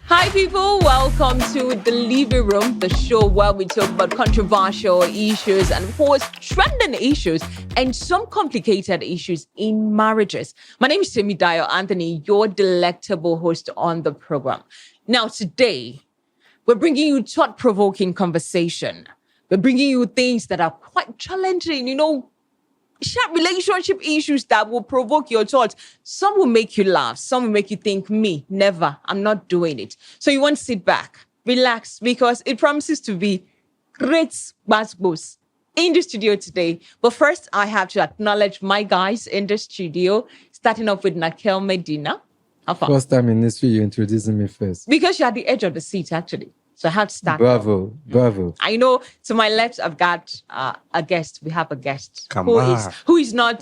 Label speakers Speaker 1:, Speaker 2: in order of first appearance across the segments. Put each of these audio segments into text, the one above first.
Speaker 1: Hi, people. Welcome to The Living Room, the show where we talk about controversial issues and, of course, trending issues and some complicated issues in marriages. My name is Temidayo Anthony, your delectable host on the program. Now, today, we're bringing you thought-provoking conversation. We're bringing you things that are quite challenging, share relationship issues that will provoke your thoughts. Some will make you laugh. Some will make you think, me, never, I'm not doing it. So you want to sit back, relax, because it promises to be great buzz in the studio today. But first, I have to acknowledge my guys in the studio, starting off with Nakel Medina. How far?
Speaker 2: First time in history, you're introducing me first.
Speaker 1: Because you're at the edge of the seat, actually. So I have to start.
Speaker 2: Bravo.
Speaker 1: I know to my left, I've got a guest. We have a guest who is not.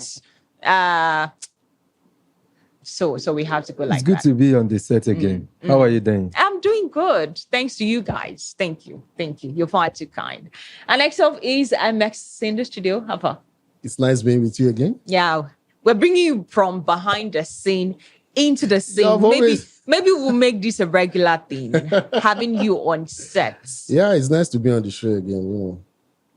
Speaker 1: So we have to go like that.
Speaker 2: It's good to be on the set again. How are you doing?
Speaker 1: I'm doing good. Thanks to you guys. Thank you. You're far too kind. And next up is MX in the studio. How far?
Speaker 3: It's nice being with you again.
Speaker 1: Yeah. We're bringing you from behind the scene into the scene. Maybe we'll make this a regular thing, having you on set.
Speaker 3: Yeah, it's nice to be on the show again.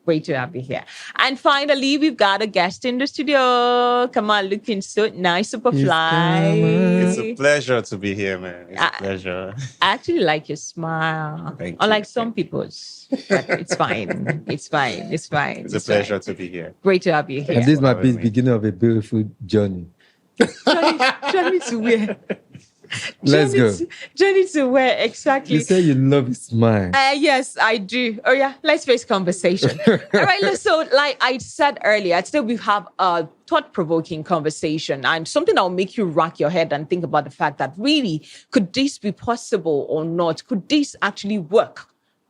Speaker 1: Great to have you here. And finally, we've got a guest in the studio. Come on, looking so nice, super fly.
Speaker 4: It's a pleasure to be here, man. It's a pleasure.
Speaker 1: I actually like your smile.
Speaker 4: Thank you.
Speaker 1: Unlike some people's. But it's fine. It's
Speaker 4: a pleasure to be here.
Speaker 1: Great to have you here.
Speaker 2: And this might be the beginning of a beautiful journey.
Speaker 1: Journey to where?
Speaker 2: Let's go.
Speaker 1: Journey to where exactly?
Speaker 2: You say you love his smile.
Speaker 1: Yes, I do. Oh yeah, let's face conversation. All right, so like I said earlier, today we have a thought-provoking conversation and something that will make you rack your head and think about the fact that really, could this be possible or not? Could this actually work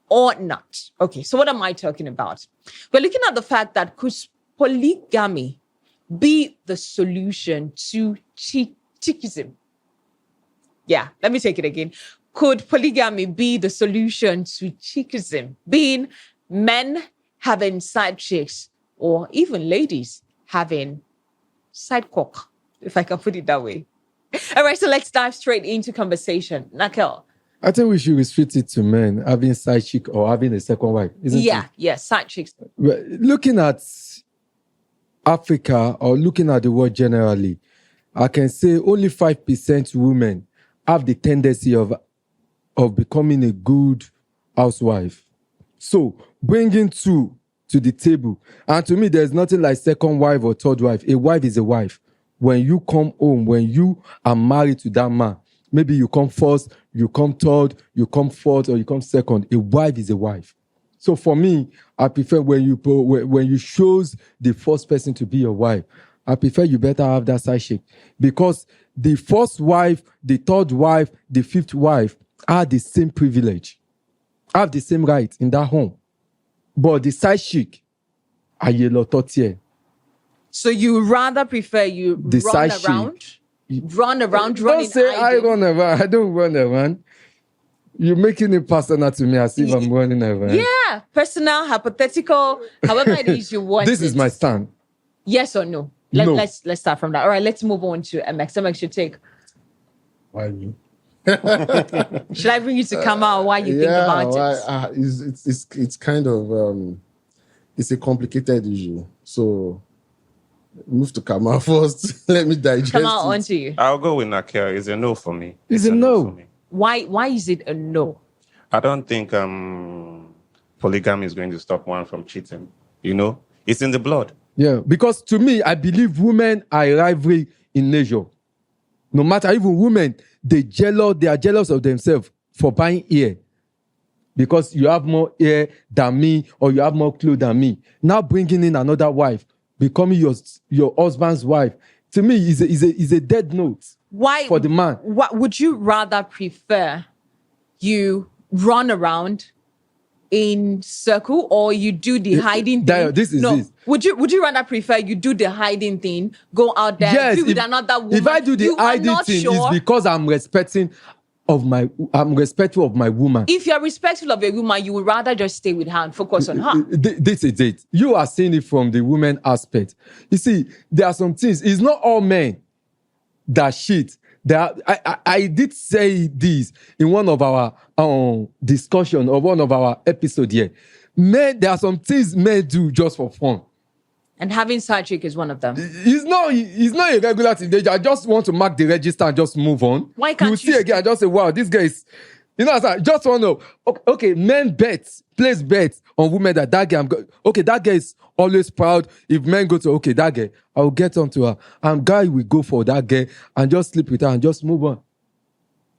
Speaker 1: or not? Okay, so what am I talking about? We're looking at the fact that could polygamy be the solution to Chickism? Yeah, let me take it again. Could polygamy be the solution to Chickism? Being men having side chicks or even ladies having side cock, if I can put it that way. All right, so let's dive straight into conversation. Nakel.
Speaker 2: I think we should restrict it to men having side chick or having a second wife, isn't it?
Speaker 1: Yeah, side chicks.
Speaker 2: Looking at Africa or looking at the world generally, I can say only 5% women have the tendency of becoming a good housewife. So bringing two to the table. And to me, there's nothing like second wife or third wife. A wife is a wife. When you come home, when you are married to that man, maybe you come first, you come third, you come fourth, or you come second. A wife is a wife. So for me, I prefer when you choose the first person to be your wife, I prefer you better have that side chick. Because the first wife, the third wife, the fifth wife are the same privilege, have the same right in that home. But the side chick,
Speaker 1: so you rather prefer you
Speaker 2: the
Speaker 1: run
Speaker 2: side
Speaker 1: around?
Speaker 2: Chick.
Speaker 1: Run around,
Speaker 2: Don't
Speaker 1: running.
Speaker 2: say I run around. I don't run around. You're making it personal to me as if I'm running around.
Speaker 1: Yeah, personal, hypothetical, however it is you want.
Speaker 2: This is my stand.
Speaker 1: Yes or no?
Speaker 2: No.
Speaker 1: Let's start from that. All right, let's move on to MX. MX, your take.
Speaker 3: Why me?
Speaker 1: Should I bring you to come out while you think about it?
Speaker 3: It's kind of it's a complicated issue. So move to Kama first. Let me digest.
Speaker 1: Come out
Speaker 3: it.
Speaker 1: onto you.
Speaker 4: I'll go with Nakel. It's a no for me.
Speaker 2: It's a no.
Speaker 4: for me.
Speaker 1: Why is it a no?
Speaker 4: I don't think polygamy is going to stop one from cheating. It's in the blood.
Speaker 2: Yeah, because to me, I believe women are rivalry in nature. No matter, even women, they are jealous of themselves for buying hair. Because you have more hair than me or you have more clothes than me. Now bringing in another wife, becoming your husband's wife, to me is a dead note.
Speaker 1: Why
Speaker 2: for the man?
Speaker 1: What would you rather prefer? You run around in circle or you do the hiding thing?
Speaker 2: This is
Speaker 1: no.
Speaker 2: this.
Speaker 1: Would you rather prefer you do the hiding thing, go out there, be with another woman?
Speaker 2: If I do the hiding thing, it's because I'm respectful of my woman.
Speaker 1: If you're respectful of your woman, you would rather just stay with her and focus on her.
Speaker 2: This is it. You are seeing it from the woman aspect. You see, there are some things. It's not all men that cheat. I did say this in one of our discussion or one of our episode here. Men, there are some things men do just for fun.
Speaker 1: And having side chick is one of them.
Speaker 2: It's not a regular thing. I just want to mark the register and just move on.
Speaker 1: Why can't
Speaker 2: you see again and just say, wow, this guy is, I just want to know. Okay, men place bets on women that guy, that guy is always proud. If men go to, that guy, I will get onto her. And guy will go for that girl and just sleep with her and just move on.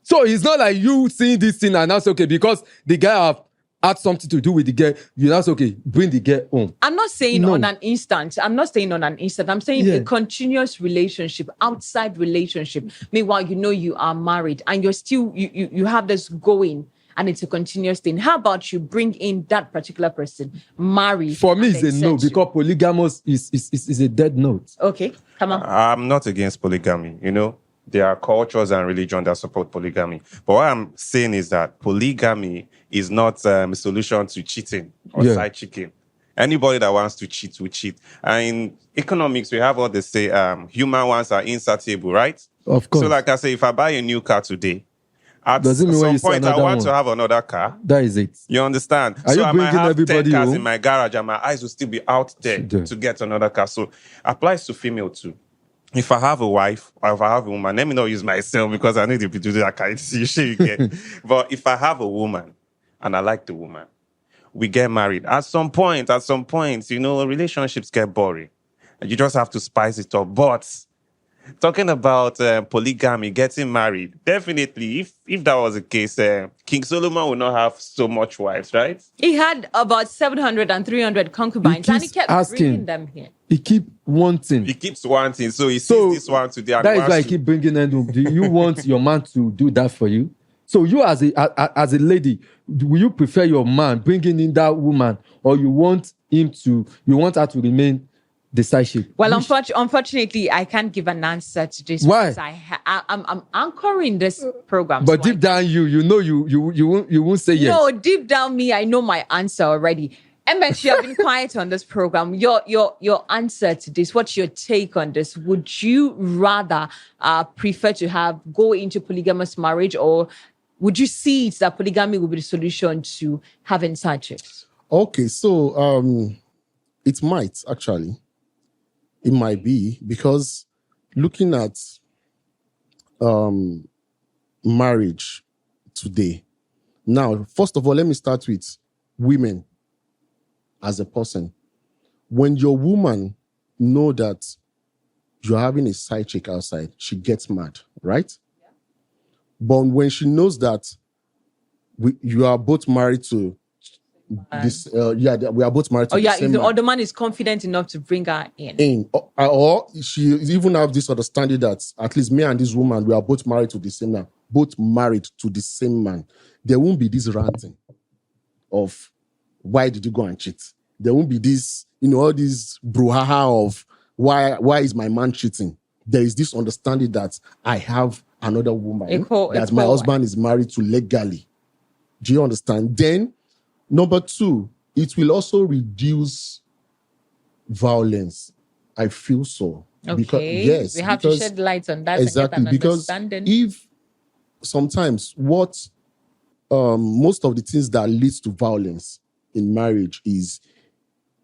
Speaker 2: So it's not like you seeing this thing and that's okay because the guy have had something to do with the girl, that's okay, bring the girl home.
Speaker 1: I'm not saying on an instant. I'm saying a continuous relationship, outside relationship. Meanwhile, you are married and you're still, you have this going and it's a continuous thing. How about you bring in that particular person, marry?
Speaker 2: For me, it's a no because polygamous is a dead note.
Speaker 1: Okay, come on.
Speaker 4: I'm not against polygamy, There are cultures and religion that support polygamy. But what I'm saying is that polygamy is not a solution to cheating or side chicking. Anybody that wants to cheat will cheat. And in economics, we have what they say, human wants are insatiable, right?
Speaker 2: Of course.
Speaker 4: So like I say, if I buy a new car today, at some point I want to have another car.
Speaker 2: That is it.
Speaker 4: You understand?
Speaker 2: Are
Speaker 4: so
Speaker 2: you
Speaker 4: I
Speaker 2: bringing
Speaker 4: might have
Speaker 2: everybody
Speaker 4: 10 cars
Speaker 2: home?
Speaker 4: in my garage and my eyes will still be out there to get another car. So applies to female too. If I have a wife or if I have a woman, let me not use myself because I need to do that kind of shit again. But if I have a woman and I like the woman, we get married. At some point, relationships get boring. And you just have to spice it up. But talking about polygamy, getting married, definitely, if that was the case, King Solomon would not have so much wives, right?
Speaker 1: He had about 700 and 300 concubines and he kept bringing them here.
Speaker 2: He keeps wanting.
Speaker 4: He keeps wanting. So he sees this one today. And
Speaker 2: that is why I keep bringing them home. Do you want your man to do that for you? So you as a lady, will you prefer your man bringing in that woman or you want her to remain the side chick?
Speaker 1: Well, unfortunately, I can't give an answer to this.
Speaker 2: Why?
Speaker 1: Because I'm anchoring this program.
Speaker 2: But deep down, you won't say yes.
Speaker 1: No, deep down me, I know my answer already. Embark, you have been quiet on this program. Your answer to this, what's your take on this? Would you rather prefer to go into polygamous marriage, or would you see it that polygamy will be the solution to having side chicks?
Speaker 3: Okay, so it might actually. It might be because looking at marriage today. Now, first of all, let me start with women as a person. When your woman know that you're having a side chick outside, she gets mad, right? Yeah. But when she knows that you are both married to this, we are both married to the same man.
Speaker 1: Or the man is confident enough to bring her in.
Speaker 3: Or she even have this understanding that at least me and this woman, we are both married to the same man. Both married to the same man. There won't be this ranting of why did you go and cheat? There won't be this, all this brouhaha of why is my man cheating? There is this understanding that I have another woman that my husband is married to legally. Do you understand? Then, number two, it will also reduce violence. I feel so.
Speaker 1: Okay. We have to shed light on that.
Speaker 3: Exactly. Because if sometimes most of the things that leads to violence in marriage is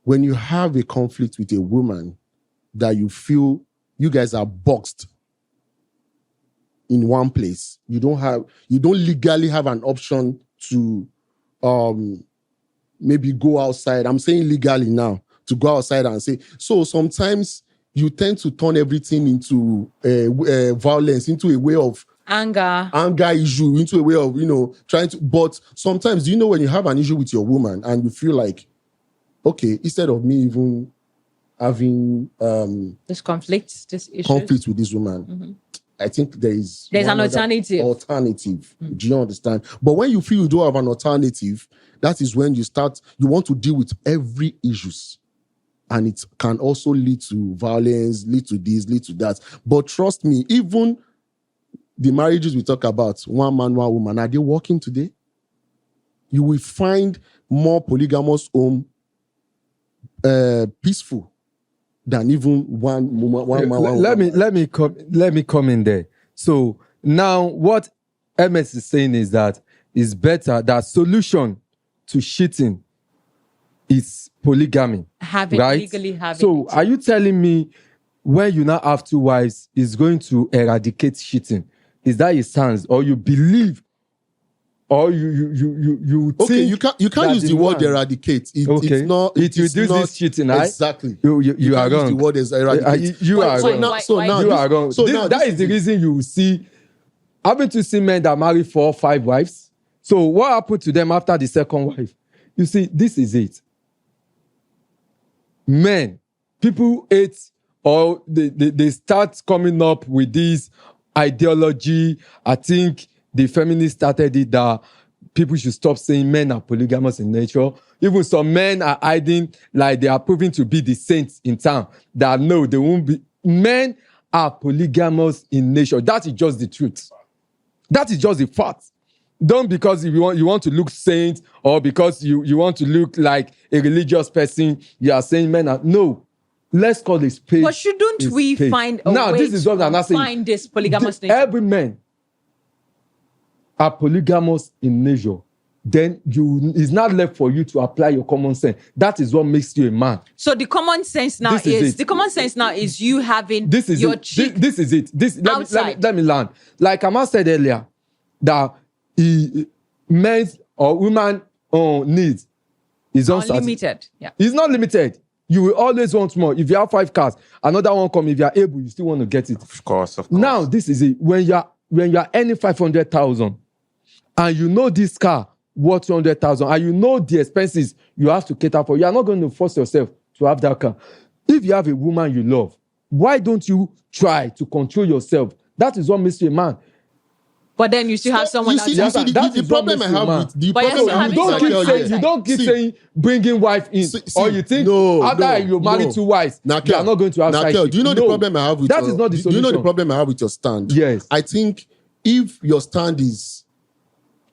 Speaker 3: when you have a conflict with a woman that you feel you guys are boxed in one place. You don't legally have an option to maybe go outside. I'm saying legally now, to go outside and say. So sometimes you tend to turn everything into violence, into a way of anger issue, into a way of, trying to. But sometimes, when you have an issue with your woman and you feel like, okay, instead of me even having
Speaker 1: this conflict
Speaker 3: with this woman, mm-hmm. I think there's
Speaker 1: an alternative.
Speaker 3: Mm-hmm. Do you understand? But when you feel you don't have an alternative, that is when you want to deal with every issues. And it can also lead to violence, lead to this, lead to that. But trust me, even the marriages we talk about, one man, one woman, are they working today? You will find more polygamous home peaceful than even one woman, one man.
Speaker 2: Let me come in there. So now what MS is saying is that it's better that solution to cheating is polygamy.
Speaker 1: Legally having
Speaker 2: So
Speaker 1: it.
Speaker 2: are you telling me when you now have 2 wives is going to eradicate cheating? Is that your stance, or you believe, or you
Speaker 3: Okay,
Speaker 2: think
Speaker 3: you can't
Speaker 2: that
Speaker 3: use the word
Speaker 2: man-
Speaker 3: eradicate. It's
Speaker 2: Okay.
Speaker 3: not.
Speaker 2: It
Speaker 3: is
Speaker 2: reduces
Speaker 3: not,
Speaker 2: cheating, right?
Speaker 3: Exactly.
Speaker 2: You are
Speaker 3: can't use
Speaker 2: wrong.
Speaker 3: the word is eradicate.
Speaker 2: You
Speaker 1: Why-
Speaker 2: are
Speaker 1: why-
Speaker 2: wrong.
Speaker 1: why-
Speaker 3: So
Speaker 1: why-
Speaker 3: now
Speaker 2: You
Speaker 3: this-
Speaker 2: are wrong.
Speaker 3: so now
Speaker 2: That
Speaker 3: this
Speaker 2: is the
Speaker 3: is it.
Speaker 2: reason you will see. Haven't you seen men that marry 4 or 5 wives? So what happened to them after the second wife? You see, this is it. Men, people hate, or they start coming up with this ideology. I think the feminists started it, that people should stop saying men are polygamous in nature. Even some men are hiding, like they are proving to be the saints in town, that no, they won't be. Men are polygamous in nature. That is just the truth. That is just the fact. Don't, because if you want to look saint, or because you want to look like a religious person, you are saying men are. No. Let's call it spade.
Speaker 1: But shouldn't we find a
Speaker 2: now,
Speaker 1: way
Speaker 2: this is what I'm
Speaker 1: to
Speaker 2: not saying.
Speaker 1: find this polygamous nature?
Speaker 2: Every man are polygamous in nature. Then it's not left for you to apply your common sense. That is what makes you a man.
Speaker 1: So the common sense now
Speaker 2: This is it.
Speaker 1: you having
Speaker 2: This is
Speaker 1: your
Speaker 2: it.
Speaker 1: chick
Speaker 2: This is it. Let me learn. Like Amal said earlier, that men's or woman needs is
Speaker 1: unlimited. Yeah.
Speaker 2: It's not limited. You will always want more. If you have 5 cars, another one come. If you are able, you still want to get it.
Speaker 4: Of course.
Speaker 2: Now, this is it. When you are earning 500,000, and you know this car worth 200,000, and you know the expenses you have to cater for, you are not going to force yourself to have that car. If you have a woman you love, why don't you try to control yourself? That is what makes you a man.
Speaker 1: But then you still have someone
Speaker 3: You see,
Speaker 1: else.
Speaker 3: the problem I have with the
Speaker 1: But
Speaker 3: problem
Speaker 1: you're
Speaker 3: I have
Speaker 1: still
Speaker 3: with
Speaker 1: having
Speaker 3: Nakel,
Speaker 1: someone
Speaker 3: yes.
Speaker 2: You don't keep
Speaker 3: See,
Speaker 2: saying bringing wife in, or you think after you marry 2 wives, you are not going to have side
Speaker 3: Nakel,
Speaker 2: chick.
Speaker 3: do you know the
Speaker 2: No.
Speaker 3: problem I have with
Speaker 2: that is not the
Speaker 3: do
Speaker 2: solution.
Speaker 3: you know the problem I have with your stand?
Speaker 2: Yes.
Speaker 3: I think if your stand is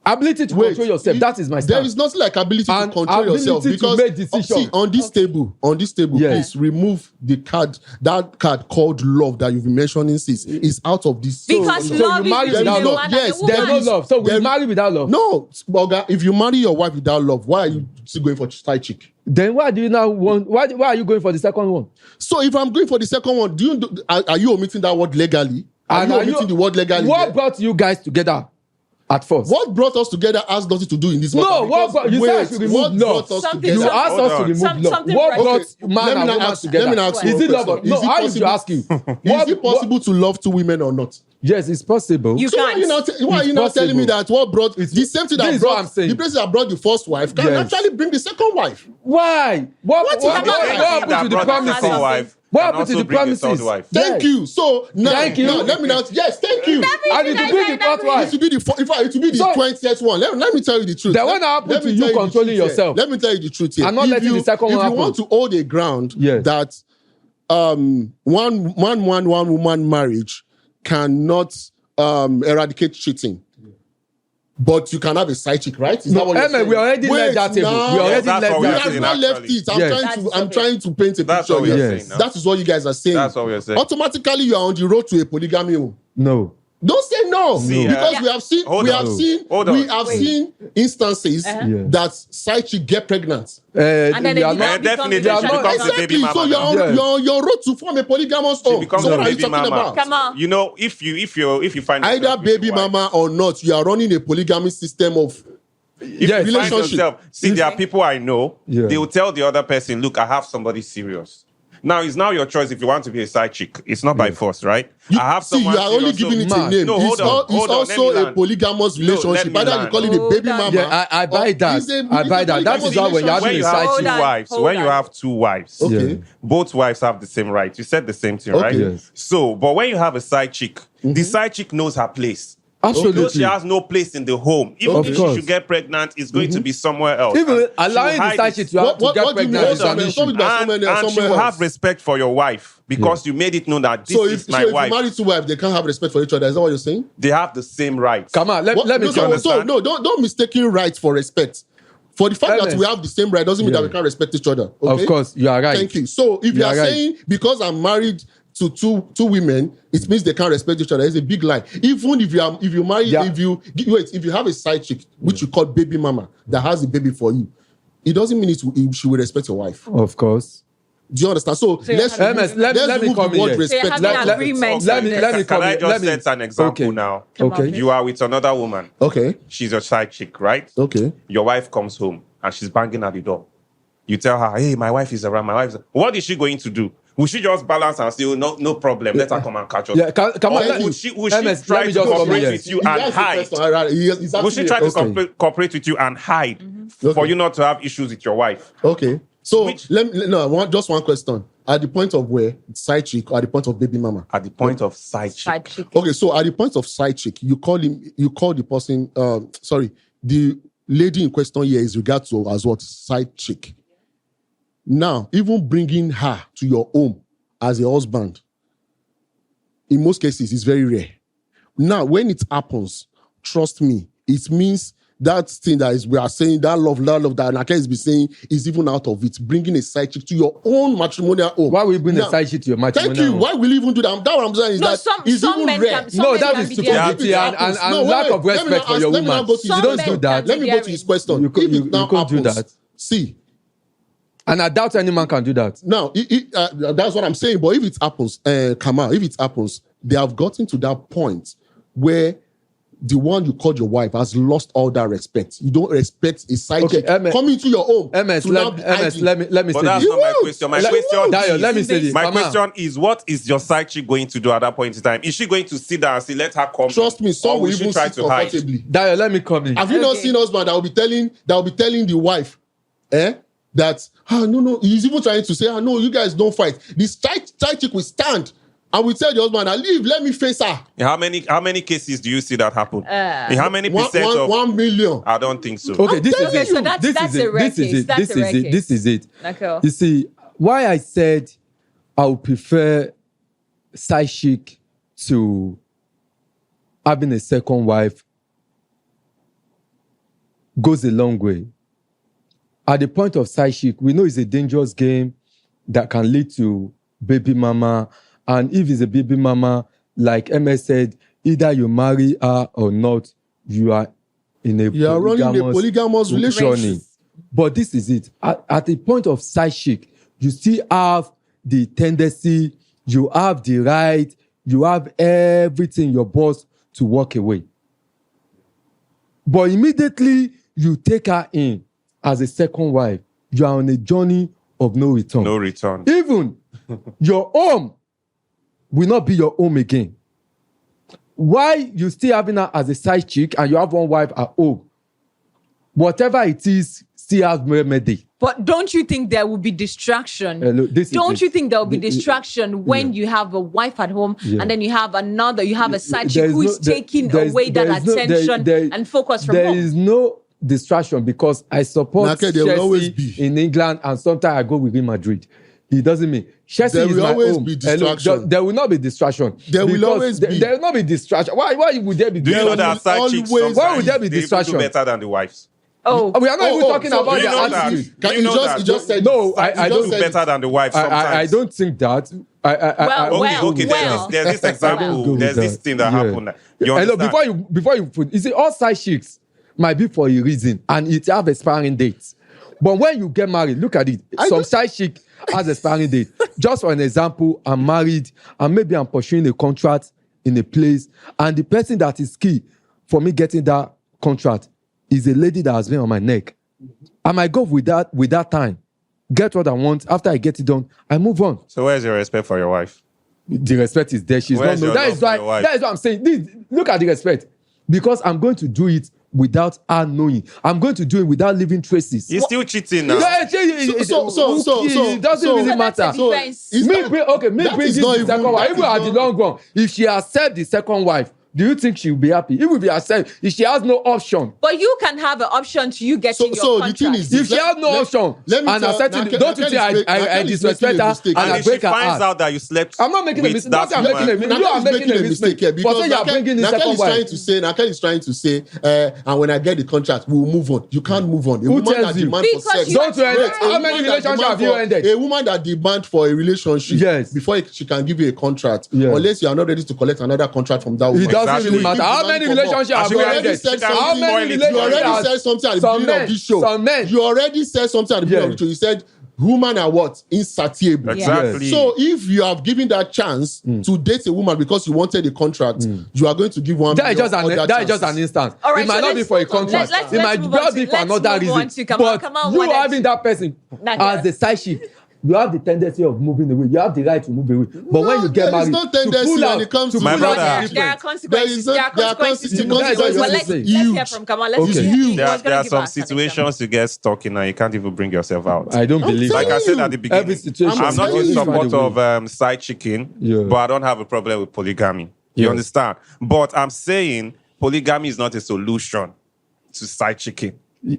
Speaker 2: ability to control yourself, that is my
Speaker 3: There
Speaker 2: stand.
Speaker 3: is nothing like ability to
Speaker 2: And
Speaker 3: control
Speaker 2: ability
Speaker 3: yourself,
Speaker 2: to
Speaker 3: because
Speaker 2: make decisions.
Speaker 3: see, on this table,
Speaker 2: Yes.
Speaker 3: please remove that card called love that you've been mentioning since. Is out of this.
Speaker 1: Because
Speaker 2: So
Speaker 1: love
Speaker 2: you marry
Speaker 1: is between
Speaker 2: without
Speaker 1: a
Speaker 2: love.
Speaker 1: man and
Speaker 3: Yes,
Speaker 1: a
Speaker 2: There's
Speaker 1: woman.
Speaker 2: no love. So we
Speaker 3: There-
Speaker 2: marry without love.
Speaker 3: No, Boga, if you marry your wife without love, why are you still going for side chick?
Speaker 2: Then why do you now want? Why are you going for the second one?
Speaker 3: So if I'm going for the second one, are you omitting that word legally? Are you omitting the word legally?
Speaker 2: What
Speaker 3: there?
Speaker 2: brought you guys together at first?
Speaker 3: What brought us together has nothing to do in this
Speaker 2: No,
Speaker 3: matter.
Speaker 2: what brought- you said I should remove
Speaker 3: what
Speaker 2: love.
Speaker 3: brought us
Speaker 1: Something-
Speaker 3: together?
Speaker 2: You asked
Speaker 1: Hold
Speaker 2: us to
Speaker 4: on.
Speaker 2: remove love.
Speaker 1: Something
Speaker 2: What
Speaker 1: right.
Speaker 2: brought
Speaker 3: Okay,
Speaker 2: man
Speaker 3: let me
Speaker 2: and
Speaker 3: now
Speaker 2: woman
Speaker 3: ask you.
Speaker 2: together?
Speaker 3: Let me now ask you.
Speaker 2: Is
Speaker 3: one
Speaker 2: it love?
Speaker 3: question.
Speaker 2: No,
Speaker 3: Is it
Speaker 2: how did you
Speaker 3: possible-
Speaker 2: ask you?
Speaker 3: Is it possible to love 2 women or not?
Speaker 2: Yes, it's possible.
Speaker 1: You
Speaker 3: So why
Speaker 1: can't.
Speaker 3: are you now telling me that what brought the same thing
Speaker 2: this
Speaker 3: that
Speaker 2: is what I'm
Speaker 3: brought
Speaker 2: saying.
Speaker 3: the person that brought the first wife can
Speaker 2: Yes.
Speaker 3: actually bring the second wife?
Speaker 2: Why? What
Speaker 1: Come on,
Speaker 2: happened to the
Speaker 1: that brought the
Speaker 2: promises?
Speaker 1: second wife
Speaker 2: What
Speaker 4: can
Speaker 2: happened to
Speaker 4: also
Speaker 2: the
Speaker 4: bring the third
Speaker 2: promises?
Speaker 4: wife.
Speaker 3: Thank
Speaker 2: Yes.
Speaker 3: you. So now,
Speaker 2: Thank you.
Speaker 3: now let me now. Yes, thank you.
Speaker 2: I need to bring the fourth
Speaker 3: It
Speaker 2: wife.
Speaker 3: will be the
Speaker 2: So-
Speaker 3: 20th one. Let me tell you the truth.
Speaker 2: Then what happened
Speaker 3: Let
Speaker 2: to
Speaker 3: me
Speaker 2: you
Speaker 3: tell the
Speaker 2: controlling
Speaker 3: truth here.
Speaker 2: yourself?
Speaker 3: Let me tell you the truth here.
Speaker 2: And not letting the second one
Speaker 3: If
Speaker 2: happen.
Speaker 3: you want to hold a ground
Speaker 2: Yes.
Speaker 3: that one woman marriage cannot eradicate cheating. But you can have a side chick, right? Is that what you're saying?
Speaker 2: We already left that table.
Speaker 3: now.
Speaker 2: We already
Speaker 4: Yes, that's
Speaker 2: left
Speaker 4: what
Speaker 3: We
Speaker 4: we
Speaker 2: that
Speaker 4: are
Speaker 3: have
Speaker 4: saying,
Speaker 3: not
Speaker 2: table.
Speaker 3: left it.
Speaker 2: Yes.
Speaker 3: I'm trying to paint a
Speaker 4: That's
Speaker 3: picture
Speaker 4: what we are
Speaker 3: here.
Speaker 4: saying now.
Speaker 3: That is what you guys are saying.
Speaker 4: That's what we are saying.
Speaker 3: Automatically, you are on the road to a polygamy.
Speaker 2: No.
Speaker 3: Don't say no,
Speaker 4: See,
Speaker 3: because
Speaker 1: Yeah.
Speaker 3: we have seen
Speaker 4: Hold on.
Speaker 3: seen instances
Speaker 2: Yeah.
Speaker 3: that side chick get pregnant.
Speaker 1: And then
Speaker 2: we
Speaker 1: they
Speaker 2: are
Speaker 1: become-
Speaker 2: not.
Speaker 4: Definitely,
Speaker 1: become
Speaker 4: she
Speaker 1: the
Speaker 4: becomes
Speaker 1: child.
Speaker 4: a baby
Speaker 3: Exactly.
Speaker 4: mama.
Speaker 3: So you're
Speaker 4: now.
Speaker 3: on,
Speaker 2: Yes.
Speaker 3: you're on your road to form a polygamous
Speaker 4: She
Speaker 3: home.
Speaker 4: becomes
Speaker 3: So
Speaker 4: a
Speaker 3: what are you
Speaker 4: baby
Speaker 3: talking
Speaker 4: mama.
Speaker 3: about?
Speaker 1: Come on.
Speaker 4: You know, if you find
Speaker 3: Either
Speaker 4: yourself with a
Speaker 3: baby
Speaker 4: wife,
Speaker 3: mama or not, you are running a polygamy system of
Speaker 4: if
Speaker 2: Yes.
Speaker 4: you find
Speaker 3: relationship.
Speaker 4: yourself, see, there are people I know.
Speaker 2: Yeah.
Speaker 4: They will tell the other person, "Look, I have somebody serious." Now it's now your choice if you want to be a side chick. It's not by force, right? I have
Speaker 3: See,
Speaker 4: someone
Speaker 3: you are only
Speaker 4: serious,
Speaker 3: giving
Speaker 4: so-
Speaker 3: it a name.
Speaker 4: No, hold
Speaker 3: It's
Speaker 4: on,
Speaker 3: al- it's
Speaker 4: hold on, let me
Speaker 3: also a
Speaker 4: land.
Speaker 3: polygamous
Speaker 4: No, let
Speaker 3: relationship.
Speaker 4: me
Speaker 3: Either you
Speaker 4: land.
Speaker 3: call it a
Speaker 1: Hold
Speaker 3: baby
Speaker 1: on.
Speaker 3: mama.
Speaker 2: Yeah, I buy
Speaker 3: or
Speaker 2: that.
Speaker 3: it's a-
Speaker 2: I
Speaker 3: it's
Speaker 2: buy
Speaker 3: a
Speaker 2: that. That
Speaker 3: polygamous
Speaker 2: is why when you're having
Speaker 4: When
Speaker 2: a
Speaker 4: you
Speaker 2: side
Speaker 4: have
Speaker 1: Hold
Speaker 2: chick.
Speaker 1: on.
Speaker 4: when you have two wives,
Speaker 3: Okay.
Speaker 2: Yeah.
Speaker 4: both wives have the same rights. You said the same thing,
Speaker 3: Okay.
Speaker 4: right?
Speaker 2: Yes.
Speaker 4: So, but when you have a side chick, the side chick knows her place.
Speaker 2: Absolutely.
Speaker 4: Knows she has no place in the home. Even
Speaker 2: Of
Speaker 4: if she
Speaker 2: course.
Speaker 4: should get pregnant, it's going to be somewhere else.
Speaker 2: Even
Speaker 4: And she
Speaker 2: allowing
Speaker 4: will
Speaker 2: the
Speaker 4: hide
Speaker 2: side
Speaker 4: it.
Speaker 2: chick to have to
Speaker 3: What
Speaker 2: get
Speaker 3: do you mean?
Speaker 2: pregnant is
Speaker 3: Hold
Speaker 2: an
Speaker 3: on,
Speaker 2: issue.
Speaker 3: somebody that somewhere
Speaker 4: And she
Speaker 3: somewhere
Speaker 4: will
Speaker 3: else.
Speaker 4: have respect for your wife because you made it known that this
Speaker 3: So
Speaker 4: is
Speaker 3: if
Speaker 4: my wife.
Speaker 3: you marry two wives, they can't have respect for each other. Is that what you're saying?
Speaker 4: They have the same rights.
Speaker 2: Come on, let
Speaker 3: What?
Speaker 2: me
Speaker 3: No, so
Speaker 4: understand.
Speaker 3: no, don't mistaking rights for respect. For the fact that
Speaker 2: Ernest.
Speaker 3: we have the same right doesn't mean that
Speaker 2: Yeah.
Speaker 3: we can't respect each other. Okay?
Speaker 2: Of course, you are right.
Speaker 3: Thank you. So if you
Speaker 2: You
Speaker 3: are
Speaker 2: are right.
Speaker 3: saying because I'm married to two women, it means they can't respect each other. It's a big lie. Even if you marry, if you have a side chick, which you call baby mama, that has a baby for you, it doesn't mean she will respect your wife.
Speaker 2: Of course.
Speaker 3: Do you understand? So let's
Speaker 2: let me come in here.
Speaker 3: respect.
Speaker 2: Let me
Speaker 4: Can I just set an example now?
Speaker 2: Okay.
Speaker 4: You are with another woman.
Speaker 3: Okay.
Speaker 4: She's your side chick, right?
Speaker 3: Okay.
Speaker 4: Your wife comes home and she's banging at the door. You tell her, hey, my wife is around. What is she going to do? Will she just balance and say, no problem, let her come and catch us?
Speaker 2: Yeah, come on.
Speaker 4: Will she try to cooperate with you and hide? Will she try to cooperate with you and hide for you not to have issues with your wife?
Speaker 3: Okay. So just one question. At the point of where side chick or at the point of baby mama?
Speaker 4: At the point of side chick.
Speaker 3: Okay, so at the point of side chick, you call the person, the lady in question here is regarded to as what? Side chick. Now, even bringing her to your home as a husband, in most cases, is very rare. Now, when it happens, trust me, it means that thing we are saying, that love that Naka has been saying, is even out of it. Bringing a side chick to your own matrimonial home.
Speaker 2: Why will you bring a side chick to your matrimonial home?
Speaker 3: Thank you. Why will you even do that? That's what I'm saying. It's even rare.
Speaker 2: That is stupidity and lack of respect for your woman. You don't do that.
Speaker 3: Let me go to his question.
Speaker 2: You can't do that.
Speaker 3: See.
Speaker 2: And I doubt any man can do that.
Speaker 3: Now, that's what I'm saying. But if it happens, Kamal, if it happens, they have gotten to that point where the one you called your wife has lost all that respect. You don't respect a side chick coming to your home.
Speaker 2: Let me say
Speaker 4: that's
Speaker 2: this.
Speaker 4: Not my question.
Speaker 2: Let me say this.
Speaker 4: My question is, what is your side chick going to do at that point in time? Is she going to sit down and say, let her come?
Speaker 3: Trust me, some will even sit comfortably.
Speaker 2: Dayo, let me come in.
Speaker 3: Have you not seen husband that will be telling the wife, that no, he's even trying to say, no, you guys don't fight. This side chick will stand and will tell the husband, leave, let me face her.
Speaker 4: In how many cases do you see that happen? In how many percent of
Speaker 3: 1 million?
Speaker 4: I don't think so.
Speaker 2: Okay, this is it.
Speaker 1: So
Speaker 2: This is it. Okay. You see, why I said I would prefer side chick to having a second wife goes a long way. At the point of side chick, we know it's a dangerous game that can lead to baby mama. And if it's a baby mama, like MS said, either you marry her or not, you are in a
Speaker 3: polygamous relationship.
Speaker 2: But this is it. At the point of side chick, you still have the tendency, you have the right, you have everything, your boss, to walk away. But immediately you take her in as a second wife, you are on a journey of no return.
Speaker 4: No return.
Speaker 2: Even your home will not be your home again. Why you still having her as a side chick and you have one wife at home? Whatever it is, still has remedy.
Speaker 1: But don't you think there will be distraction? Don't you think there will be distraction when you have a wife at home and then you have a side chick who is taking away that attention and focus from home?
Speaker 2: There is no distraction because I support Chelsea in England and sometimes I go with Real Madrid. It doesn't mean Chelsea is my home. There will always be distraction. There will not be distraction.
Speaker 3: There will always be.
Speaker 2: There will not be distraction. Why would there be distraction?
Speaker 4: Do you know that side chicks sometimes
Speaker 2: why would there be distraction?
Speaker 4: Do better than the wives?
Speaker 2: We are not even talking about their attitude.
Speaker 3: You just said
Speaker 2: no. I don't
Speaker 4: do better than the wives.
Speaker 2: I don't think that.
Speaker 4: There's this example. There's this thing that happened. You understand?
Speaker 2: Before you put, you see, all side chicks might be for a reason and it have expiring dates. But when you get married, look at it. Some side chick has expiring date. Just for an example, I'm married and maybe I'm pursuing a contract in a place and the person that is key for me getting that contract is a lady that has been on my neck. I might go with that time, get what I want. After I get it done, I move on.
Speaker 4: So where's your respect for your wife?
Speaker 2: The respect is there. She's not known. That is what I'm saying. Look at the respect. Because I'm going to do it without her knowing. I'm going to do it without leaving traces.
Speaker 4: You're still cheating now.
Speaker 2: It doesn't really matter. Me bringing the second wife, even at the long run, if she accepts the second wife, do you think she'll be happy? It will be herself. If she has no option.
Speaker 1: But you can have an option to you getting your
Speaker 3: So
Speaker 1: contract.
Speaker 3: the thing is,
Speaker 2: If she has no option,
Speaker 3: let me
Speaker 2: and
Speaker 3: tell-
Speaker 2: accepting,
Speaker 3: now,
Speaker 2: don't you think I disrespect her and
Speaker 4: And
Speaker 2: I
Speaker 4: if she
Speaker 2: break her
Speaker 4: finds
Speaker 2: heart?
Speaker 4: out that you slept
Speaker 2: I'm not making a
Speaker 4: with
Speaker 2: mistake.
Speaker 4: that
Speaker 2: Not I'm making a
Speaker 4: woman,
Speaker 2: mistake. You are making a mistake
Speaker 3: here
Speaker 2: for
Speaker 3: because
Speaker 2: saying you are bringing in second
Speaker 3: is
Speaker 2: wife.
Speaker 3: trying to say, and when I get the contract, we'll move on. You can't move on. A woman
Speaker 2: tells
Speaker 3: that
Speaker 2: you?
Speaker 3: demands for
Speaker 1: Because
Speaker 3: sex.
Speaker 1: you
Speaker 2: Don't you end
Speaker 3: Wait,
Speaker 2: it. How many relationships have you ended?
Speaker 3: A woman that demands for a relationship
Speaker 2: Yes.
Speaker 3: before she can give you a contract,
Speaker 2: Yeah.
Speaker 3: unless you are not ready to collect another contract from that woman.
Speaker 2: It doesn't
Speaker 4: Exactly.
Speaker 2: really matter. How
Speaker 3: Keep
Speaker 2: many
Speaker 3: demanding for more.
Speaker 2: relationships have
Speaker 3: You
Speaker 2: you
Speaker 3: already
Speaker 2: ended?
Speaker 3: said
Speaker 2: How
Speaker 3: something.
Speaker 2: many
Speaker 3: You
Speaker 2: relationships?
Speaker 3: already said something at the
Speaker 2: Some
Speaker 3: beginning
Speaker 2: men,
Speaker 3: of this show.
Speaker 2: some men.
Speaker 3: You already said something at the beginning of the show. You said women are what? Insatiable.
Speaker 4: exactly.
Speaker 3: So if you have given that chance to date a woman because you wanted a contract, you are going to give one.
Speaker 2: That is just
Speaker 3: million other
Speaker 2: an
Speaker 3: chances.
Speaker 2: instance.
Speaker 1: All right,
Speaker 2: it might
Speaker 1: so
Speaker 2: not be
Speaker 1: let's
Speaker 2: for a
Speaker 1: move on.
Speaker 2: contract.
Speaker 1: Let's
Speaker 2: It might
Speaker 1: move on
Speaker 2: just
Speaker 1: to-
Speaker 2: be for
Speaker 1: let's
Speaker 2: another
Speaker 1: move on
Speaker 2: reason.
Speaker 1: to Kamal.
Speaker 2: But
Speaker 1: Kamal
Speaker 2: you
Speaker 1: wanted
Speaker 2: having
Speaker 1: to-
Speaker 2: that person
Speaker 1: Nadia.
Speaker 2: as the side chick, you have the tendency of moving away. You have the right to move away. But when you get
Speaker 3: there is
Speaker 2: married,
Speaker 3: no tendency
Speaker 2: to pull
Speaker 3: when
Speaker 2: out,
Speaker 3: it comes to
Speaker 4: My
Speaker 2: pull
Speaker 4: brother.
Speaker 2: out is
Speaker 1: There are
Speaker 2: different.
Speaker 1: consequences.
Speaker 3: There
Speaker 1: There are
Speaker 3: are
Speaker 1: consequences.
Speaker 3: consequences.
Speaker 1: But let's
Speaker 2: Consequences
Speaker 1: hear
Speaker 3: huge.
Speaker 1: from Kamal. Let's
Speaker 2: Okay.
Speaker 1: hear. He
Speaker 3: Huge.
Speaker 1: was
Speaker 4: There
Speaker 1: gonna
Speaker 4: are
Speaker 1: give
Speaker 4: some
Speaker 1: us an example.
Speaker 4: situations you get stuck in and you can't even bring yourself out.
Speaker 2: I don't believe
Speaker 3: telling
Speaker 4: Like I
Speaker 2: that.
Speaker 4: said
Speaker 3: you.
Speaker 4: at the beginning,
Speaker 2: Every situation.
Speaker 4: I'm not
Speaker 3: telling
Speaker 4: in
Speaker 3: you.
Speaker 4: support of side chicken,
Speaker 2: Yeah.
Speaker 4: but I don't have a problem with polygamy. You
Speaker 2: Yes.
Speaker 4: understand? But I'm saying polygamy is not a solution to side chicken.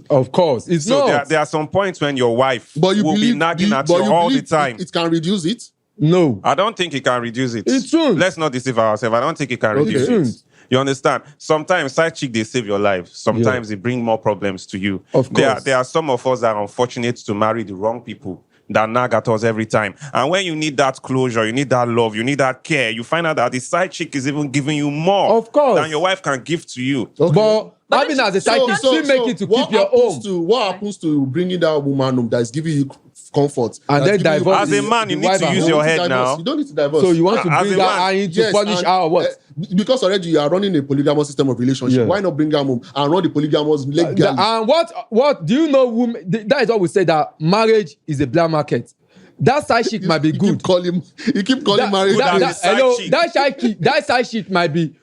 Speaker 2: Of course, it's
Speaker 4: So
Speaker 2: not.
Speaker 4: there are some points when your wife
Speaker 3: But you
Speaker 4: will
Speaker 3: believe
Speaker 4: be nagging at
Speaker 3: but
Speaker 4: you all the
Speaker 3: believe
Speaker 4: time.
Speaker 3: It can reduce it.
Speaker 2: No.
Speaker 4: I don't think it can reduce it.
Speaker 2: It's true.
Speaker 4: Let's not deceive ourselves. I don't think it can
Speaker 2: Okay.
Speaker 4: reduce
Speaker 2: It's
Speaker 4: it. You understand? Sometimes side chick they save your life. Sometimes they bring more problems to you.
Speaker 2: Of course.
Speaker 4: There are some of us that are unfortunate to marry the wrong people that nag at us every time. And when you need that closure, you need that love, you need that care, you find out that the side chick is even giving you more
Speaker 2: Of course.
Speaker 4: than your wife can give to you.
Speaker 3: Okay.
Speaker 2: But having as a side chick, still make it to
Speaker 3: what
Speaker 2: keep your
Speaker 3: happens
Speaker 2: home.
Speaker 3: What happens to bringing that woman home that is giving you comfort
Speaker 2: And
Speaker 3: that's
Speaker 2: then
Speaker 3: giving you
Speaker 2: divorce
Speaker 4: As a
Speaker 2: the-
Speaker 4: man, you
Speaker 2: the
Speaker 4: need
Speaker 2: wife
Speaker 4: to
Speaker 2: at
Speaker 4: use
Speaker 2: home.
Speaker 4: your
Speaker 3: You don't need
Speaker 4: head
Speaker 3: to divorce.
Speaker 4: now.
Speaker 3: You don't need to divorce.
Speaker 2: So you want to
Speaker 4: As
Speaker 2: bring
Speaker 4: a
Speaker 2: her
Speaker 4: man,
Speaker 2: in to
Speaker 3: Yes,
Speaker 2: punish
Speaker 3: and,
Speaker 2: her or what?
Speaker 3: because already you are running a polygamous system of relationship.
Speaker 2: Yeah.
Speaker 3: Why not bring her home and run the polygamous legally?
Speaker 2: And what do you know? Women, that is what we say, that marriage is a black market. That side chick might be
Speaker 3: You
Speaker 2: good.
Speaker 3: keep calling marriage.
Speaker 4: That-
Speaker 3: gay.
Speaker 4: that- side chick.
Speaker 2: That side chick might be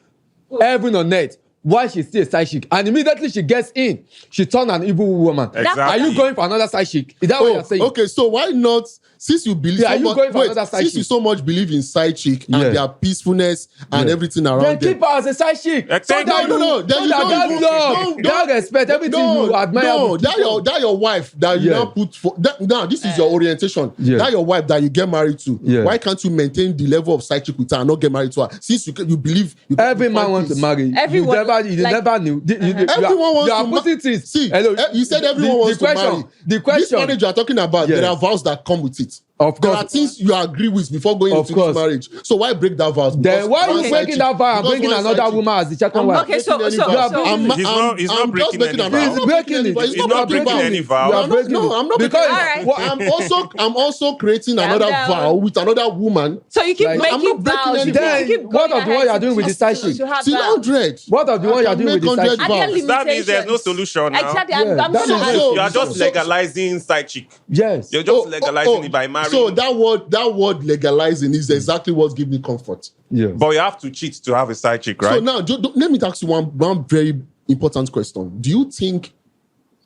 Speaker 2: heaven on earth. Why she's still a side chick? And immediately she gets in, she turns an evil woman.
Speaker 4: Exactly.
Speaker 2: Are you going for another side chick? Is that what you're saying?
Speaker 3: Okay, so why not? Since you believe,
Speaker 2: Yeah, are you going for another side
Speaker 3: since you
Speaker 2: chick?
Speaker 3: so much believe in side chick
Speaker 2: Yeah.
Speaker 3: and their peacefulness and
Speaker 2: Yeah.
Speaker 3: everything
Speaker 2: Then
Speaker 3: around them.
Speaker 2: keep her as a side chick.
Speaker 4: Thank
Speaker 2: So
Speaker 4: you.
Speaker 2: that
Speaker 3: No.
Speaker 2: you-
Speaker 3: Then
Speaker 2: so
Speaker 3: you
Speaker 2: that
Speaker 3: don't-
Speaker 2: that love, that respect, everything you admire.
Speaker 3: No,
Speaker 2: will keep on.
Speaker 3: that your wife that you
Speaker 2: Yeah.
Speaker 3: now put for that. Now this is your orientation.
Speaker 2: Yeah.
Speaker 3: That your wife that you get married to.
Speaker 2: Yeah.
Speaker 3: Why can't you maintain the level of side chick with her and not get married to her? Since you believe you
Speaker 2: Every
Speaker 3: you
Speaker 2: man
Speaker 3: find
Speaker 2: wants to
Speaker 3: peace.
Speaker 2: marry.
Speaker 1: Everyone,
Speaker 2: You
Speaker 1: like-
Speaker 2: never knew.
Speaker 3: Everyone wants
Speaker 2: you are
Speaker 3: to ma-
Speaker 2: putting things.
Speaker 3: See,
Speaker 2: Hello,
Speaker 3: you said everyone wants to marry.
Speaker 2: The question.
Speaker 3: This marriage you are talking about,
Speaker 2: Yes.
Speaker 3: there are vows that come with it.
Speaker 2: Of
Speaker 3: There
Speaker 2: course.
Speaker 3: are things you agree with before going
Speaker 2: Of
Speaker 3: into
Speaker 2: course.
Speaker 3: this marriage. So why break that vows?
Speaker 2: Then
Speaker 3: Because
Speaker 2: why are
Speaker 3: one
Speaker 2: you
Speaker 3: side
Speaker 2: breaking
Speaker 3: chick-
Speaker 2: that vow and
Speaker 3: because
Speaker 2: bringing
Speaker 3: one
Speaker 2: another
Speaker 3: side chick-
Speaker 2: woman as the second
Speaker 3: I'm
Speaker 2: wife?
Speaker 3: not
Speaker 1: Okay, so-
Speaker 3: breaking
Speaker 1: so-
Speaker 3: any vow.
Speaker 1: so-
Speaker 3: I'm
Speaker 4: He's not
Speaker 3: just
Speaker 4: breaking
Speaker 3: making
Speaker 4: any
Speaker 3: an
Speaker 4: vow.
Speaker 3: I'm
Speaker 2: He's
Speaker 3: not
Speaker 2: breaking
Speaker 3: any
Speaker 2: it.
Speaker 3: vow. It's
Speaker 2: He's
Speaker 3: not breaking
Speaker 4: any vow.
Speaker 2: You are breaking
Speaker 3: No,
Speaker 2: it.
Speaker 3: I'm not
Speaker 2: Because
Speaker 3: breaking
Speaker 1: All right.
Speaker 3: I'm also creating
Speaker 1: Calm
Speaker 3: another
Speaker 1: down.
Speaker 3: vow with another woman.
Speaker 1: So you keep
Speaker 2: Like,
Speaker 3: I'm
Speaker 1: making
Speaker 3: not breaking
Speaker 1: vows.
Speaker 3: any
Speaker 1: You
Speaker 3: vow.
Speaker 1: keep
Speaker 2: Then
Speaker 1: going
Speaker 2: what of the
Speaker 1: ahead
Speaker 2: one you are
Speaker 1: to-
Speaker 2: doing with the side chick?
Speaker 1: to have
Speaker 3: Till
Speaker 1: vows.
Speaker 3: 100.
Speaker 2: What of the one you are doing with the side chick?
Speaker 1: Are there
Speaker 3: vows.
Speaker 4: That means there's no
Speaker 1: limitations?
Speaker 4: solution now.
Speaker 1: Exactly.
Speaker 2: Yeah,
Speaker 1: I'm
Speaker 2: that
Speaker 1: gonna
Speaker 2: is
Speaker 1: ask
Speaker 3: so-
Speaker 4: You are just
Speaker 3: so-
Speaker 4: legalizing side chick.
Speaker 2: Yes.
Speaker 4: You're just legalizing it by marrying.
Speaker 3: So that word legalizing is exactly what's giving me comfort.
Speaker 2: Yes.
Speaker 4: But you have to cheat to have a side chick, right?
Speaker 3: So now, let me ask you one very important question. Do you think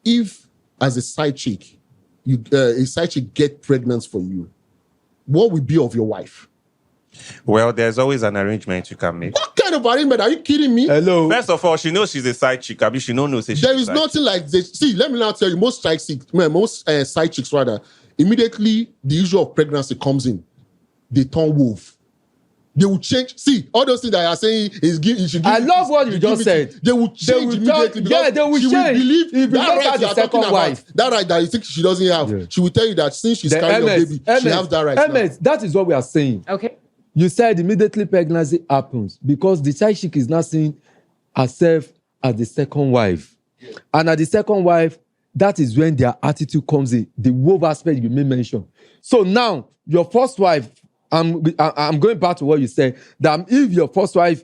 Speaker 3: if, as a side chick, a side chick get pregnant for you, what will be of your wife?
Speaker 4: Well, there's always an arrangement you can make.
Speaker 3: What kind of arrangement? Are you kidding me?
Speaker 2: Hello.
Speaker 4: First of all, she knows she's a side chick. I mean, she don't know say she's
Speaker 3: There
Speaker 4: a
Speaker 3: is
Speaker 4: side
Speaker 3: nothing like this. See, let me now tell you, most side chicks rather, immediately the issue of pregnancy comes in, they turn wolf. They will change. See, all those things that you are saying is
Speaker 2: I love what you just said.
Speaker 3: They will change immediately.
Speaker 2: yeah, they will
Speaker 3: she
Speaker 2: change.
Speaker 3: will believe
Speaker 2: If you
Speaker 3: that
Speaker 2: look
Speaker 3: right
Speaker 2: at
Speaker 3: you
Speaker 2: the
Speaker 3: are talking
Speaker 2: second
Speaker 3: about,
Speaker 2: wife.
Speaker 3: that right that you think she doesn't have,
Speaker 2: Yeah.
Speaker 3: she will tell you that since she's
Speaker 2: The
Speaker 3: carrying your baby, she has that right. now.
Speaker 2: MS, that is what we are saying.
Speaker 1: Okay.
Speaker 2: You said immediately pregnancy happens because the side chick is not seeing herself as the second wife. And at the second wife, that is when their attitude comes in, the wolf aspect you may mention. So now, your first wife, I'm going back to what you said, that if your first wife,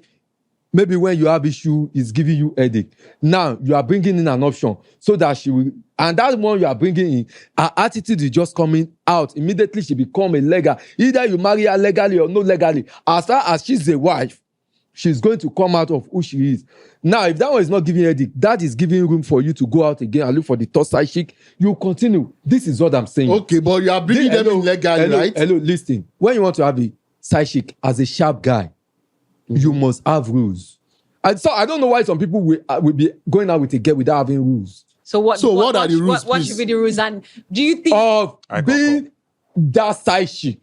Speaker 2: maybe when you have issue, is giving you headache. Now, you are bringing in an option so that she will, and that one you are bringing in, her attitude is just coming out. Immediately, she become a legal. Either you marry her legally or not legally. As far as she's a wife, she's going to come out of who she is. Now, if that one is not giving headache, that is giving room for you to go out again and look for the third side chick. You continue. This is what I'm saying.
Speaker 3: Okay, but you are bringing them in legally, right?
Speaker 2: Hello, listen. When you want to have a side chick as a sharp guy, you must have rules. I don't know why some people will be going out with a girl without having rules.
Speaker 3: So what are the rules?
Speaker 1: What should be the rules? And do you think
Speaker 2: of being that side chick?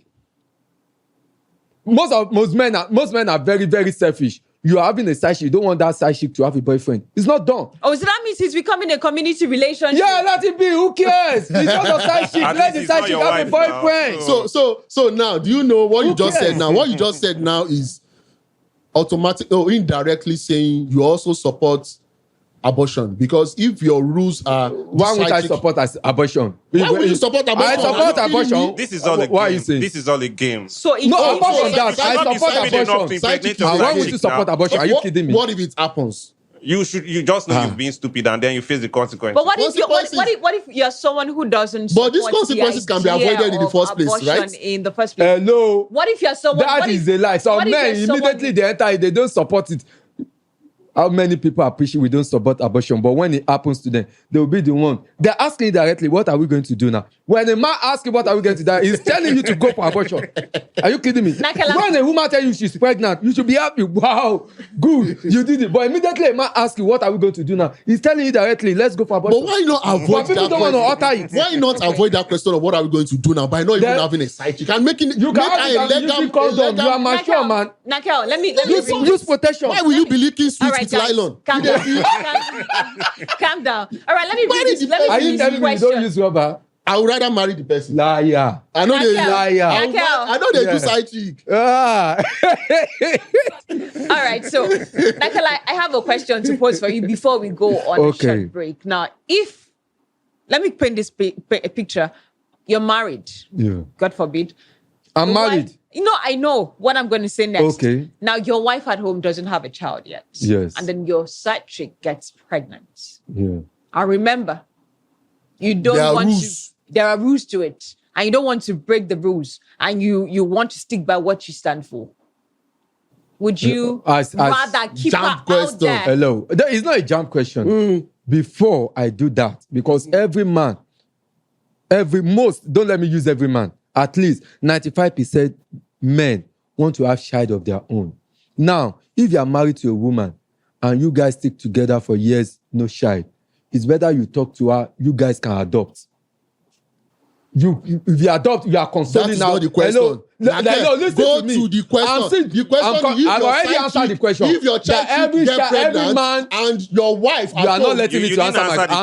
Speaker 2: Most men are very, very selfish. You are having a side chick, you don't want that side chick to have a boyfriend. It's not done.
Speaker 1: Oh, so that means it's becoming a community relationship.
Speaker 2: Yeah, let it be. Who cares? It's not a side chick. Let the side chick have a boyfriend.
Speaker 3: So now, do you know what you just said now? What you just said now is automatic or indirectly saying you also support abortion, because if your rules are
Speaker 2: why would I support abortion?
Speaker 3: Why would you support abortion?
Speaker 2: I support abortion.
Speaker 4: This is all a game.
Speaker 2: What are you saying?
Speaker 4: This is all a game.
Speaker 1: So
Speaker 2: no, apart from that, I support abortion. Why would you support abortion? Are you kidding me?
Speaker 3: What if it happens?
Speaker 4: You just know you're being stupid and then you face the consequences.
Speaker 1: But what if you're someone who doesn't?
Speaker 3: But these consequences can be avoided in the first place, right?
Speaker 1: In the first place.
Speaker 2: Hello.
Speaker 1: What if you're someone?
Speaker 2: That is a lie. Some men immediately they enter it, they don't support it. How many people appreciate we don't support abortion, but when it happens to them, they will be the one. They're asking directly, what are we going to do now? When a man asks you, what are we going to do, he's telling you to go for abortion. Are you kidding me? When a woman tells you she's pregnant, you should be happy. Wow, good, you did it. But immediately a man asks you, what are we going to do now? He's telling you directly, let's go for abortion.
Speaker 3: But why not avoid
Speaker 2: people don't want to utter it.
Speaker 3: Why not avoid that question of what are we going to do now by not even having a side chick and making it?
Speaker 2: You can have a legal condom. You are mature, man.
Speaker 1: Nakel, let me
Speaker 2: use protection.
Speaker 3: Why will you be leaking sweets with nylon?
Speaker 1: Calm down. All right, let me bring this
Speaker 2: Are you telling me you don't use rubber?
Speaker 3: I would rather marry the person.
Speaker 2: Liar.
Speaker 3: I know they
Speaker 2: liar.
Speaker 3: I know they do side chick.
Speaker 2: Ah.
Speaker 1: All right, so Nakel, I have a question to pose for you before we go on a short break. Now, let me paint this picture. You're married.
Speaker 2: Yeah.
Speaker 1: God forbid.
Speaker 2: I'm married.
Speaker 1: I know what I'm going to say next.
Speaker 2: Okay.
Speaker 1: Now, your wife at home doesn't have a child yet.
Speaker 2: Yes.
Speaker 1: And then your side chick gets pregnant.
Speaker 2: Yeah.
Speaker 1: I remember, you don't want to. There are rules to it, and you don't want to break the rules, and you want to stick by what you stand for. Would you rather keep her out there?
Speaker 2: Hello. It's not a jump question. Before I do that, because every man, don't let me use every man, at least 95% men want to have child of their own. Now, if you are married to a woman and you guys stick together for years, no child, it's better you talk to her, you guys can adopt. If you adopt, you are consoling now.
Speaker 3: That is not the question.
Speaker 2: Hello, listen
Speaker 3: go
Speaker 2: to me.
Speaker 3: to the question.
Speaker 2: I've already answered the question.
Speaker 3: If your child get pregnant and your wife,
Speaker 2: you are not letting me to answer my question.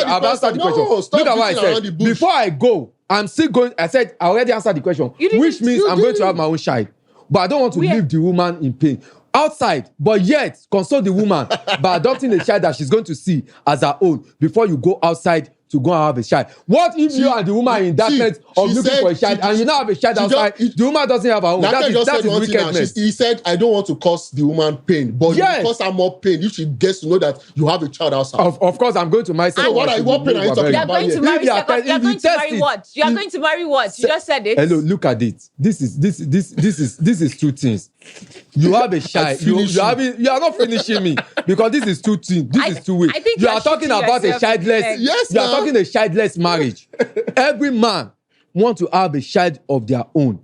Speaker 2: I've answered the question. Look at what I said. Before I go, I'm still going. I said I already answered the question, which means I'm going to have my own child, but I don't want to leave the woman in pain outside. But yet, console the woman by adopting a child that she's going to see as her own before you go outside to go and have a child. What if you and the woman are in darkness of looking for a child and you now have a child outside, the woman doesn't have her own? That is wickedness.
Speaker 3: He said, I don't want to cause the woman pain, but you cause her more pain if she gets to know that you have a child outside.
Speaker 2: Of course, I'm going to marry someone.
Speaker 3: So what pain are you talking about?
Speaker 1: You're going to marry what? You are going to marry what? You just said it.
Speaker 2: Hello, look at it. This is two things. You have a child. You are not finishing me because this is two things. This is two ways. You are talking about a childless.
Speaker 3: Yes,
Speaker 2: you are talking a childless marriage. Every man wants to have a child of their own.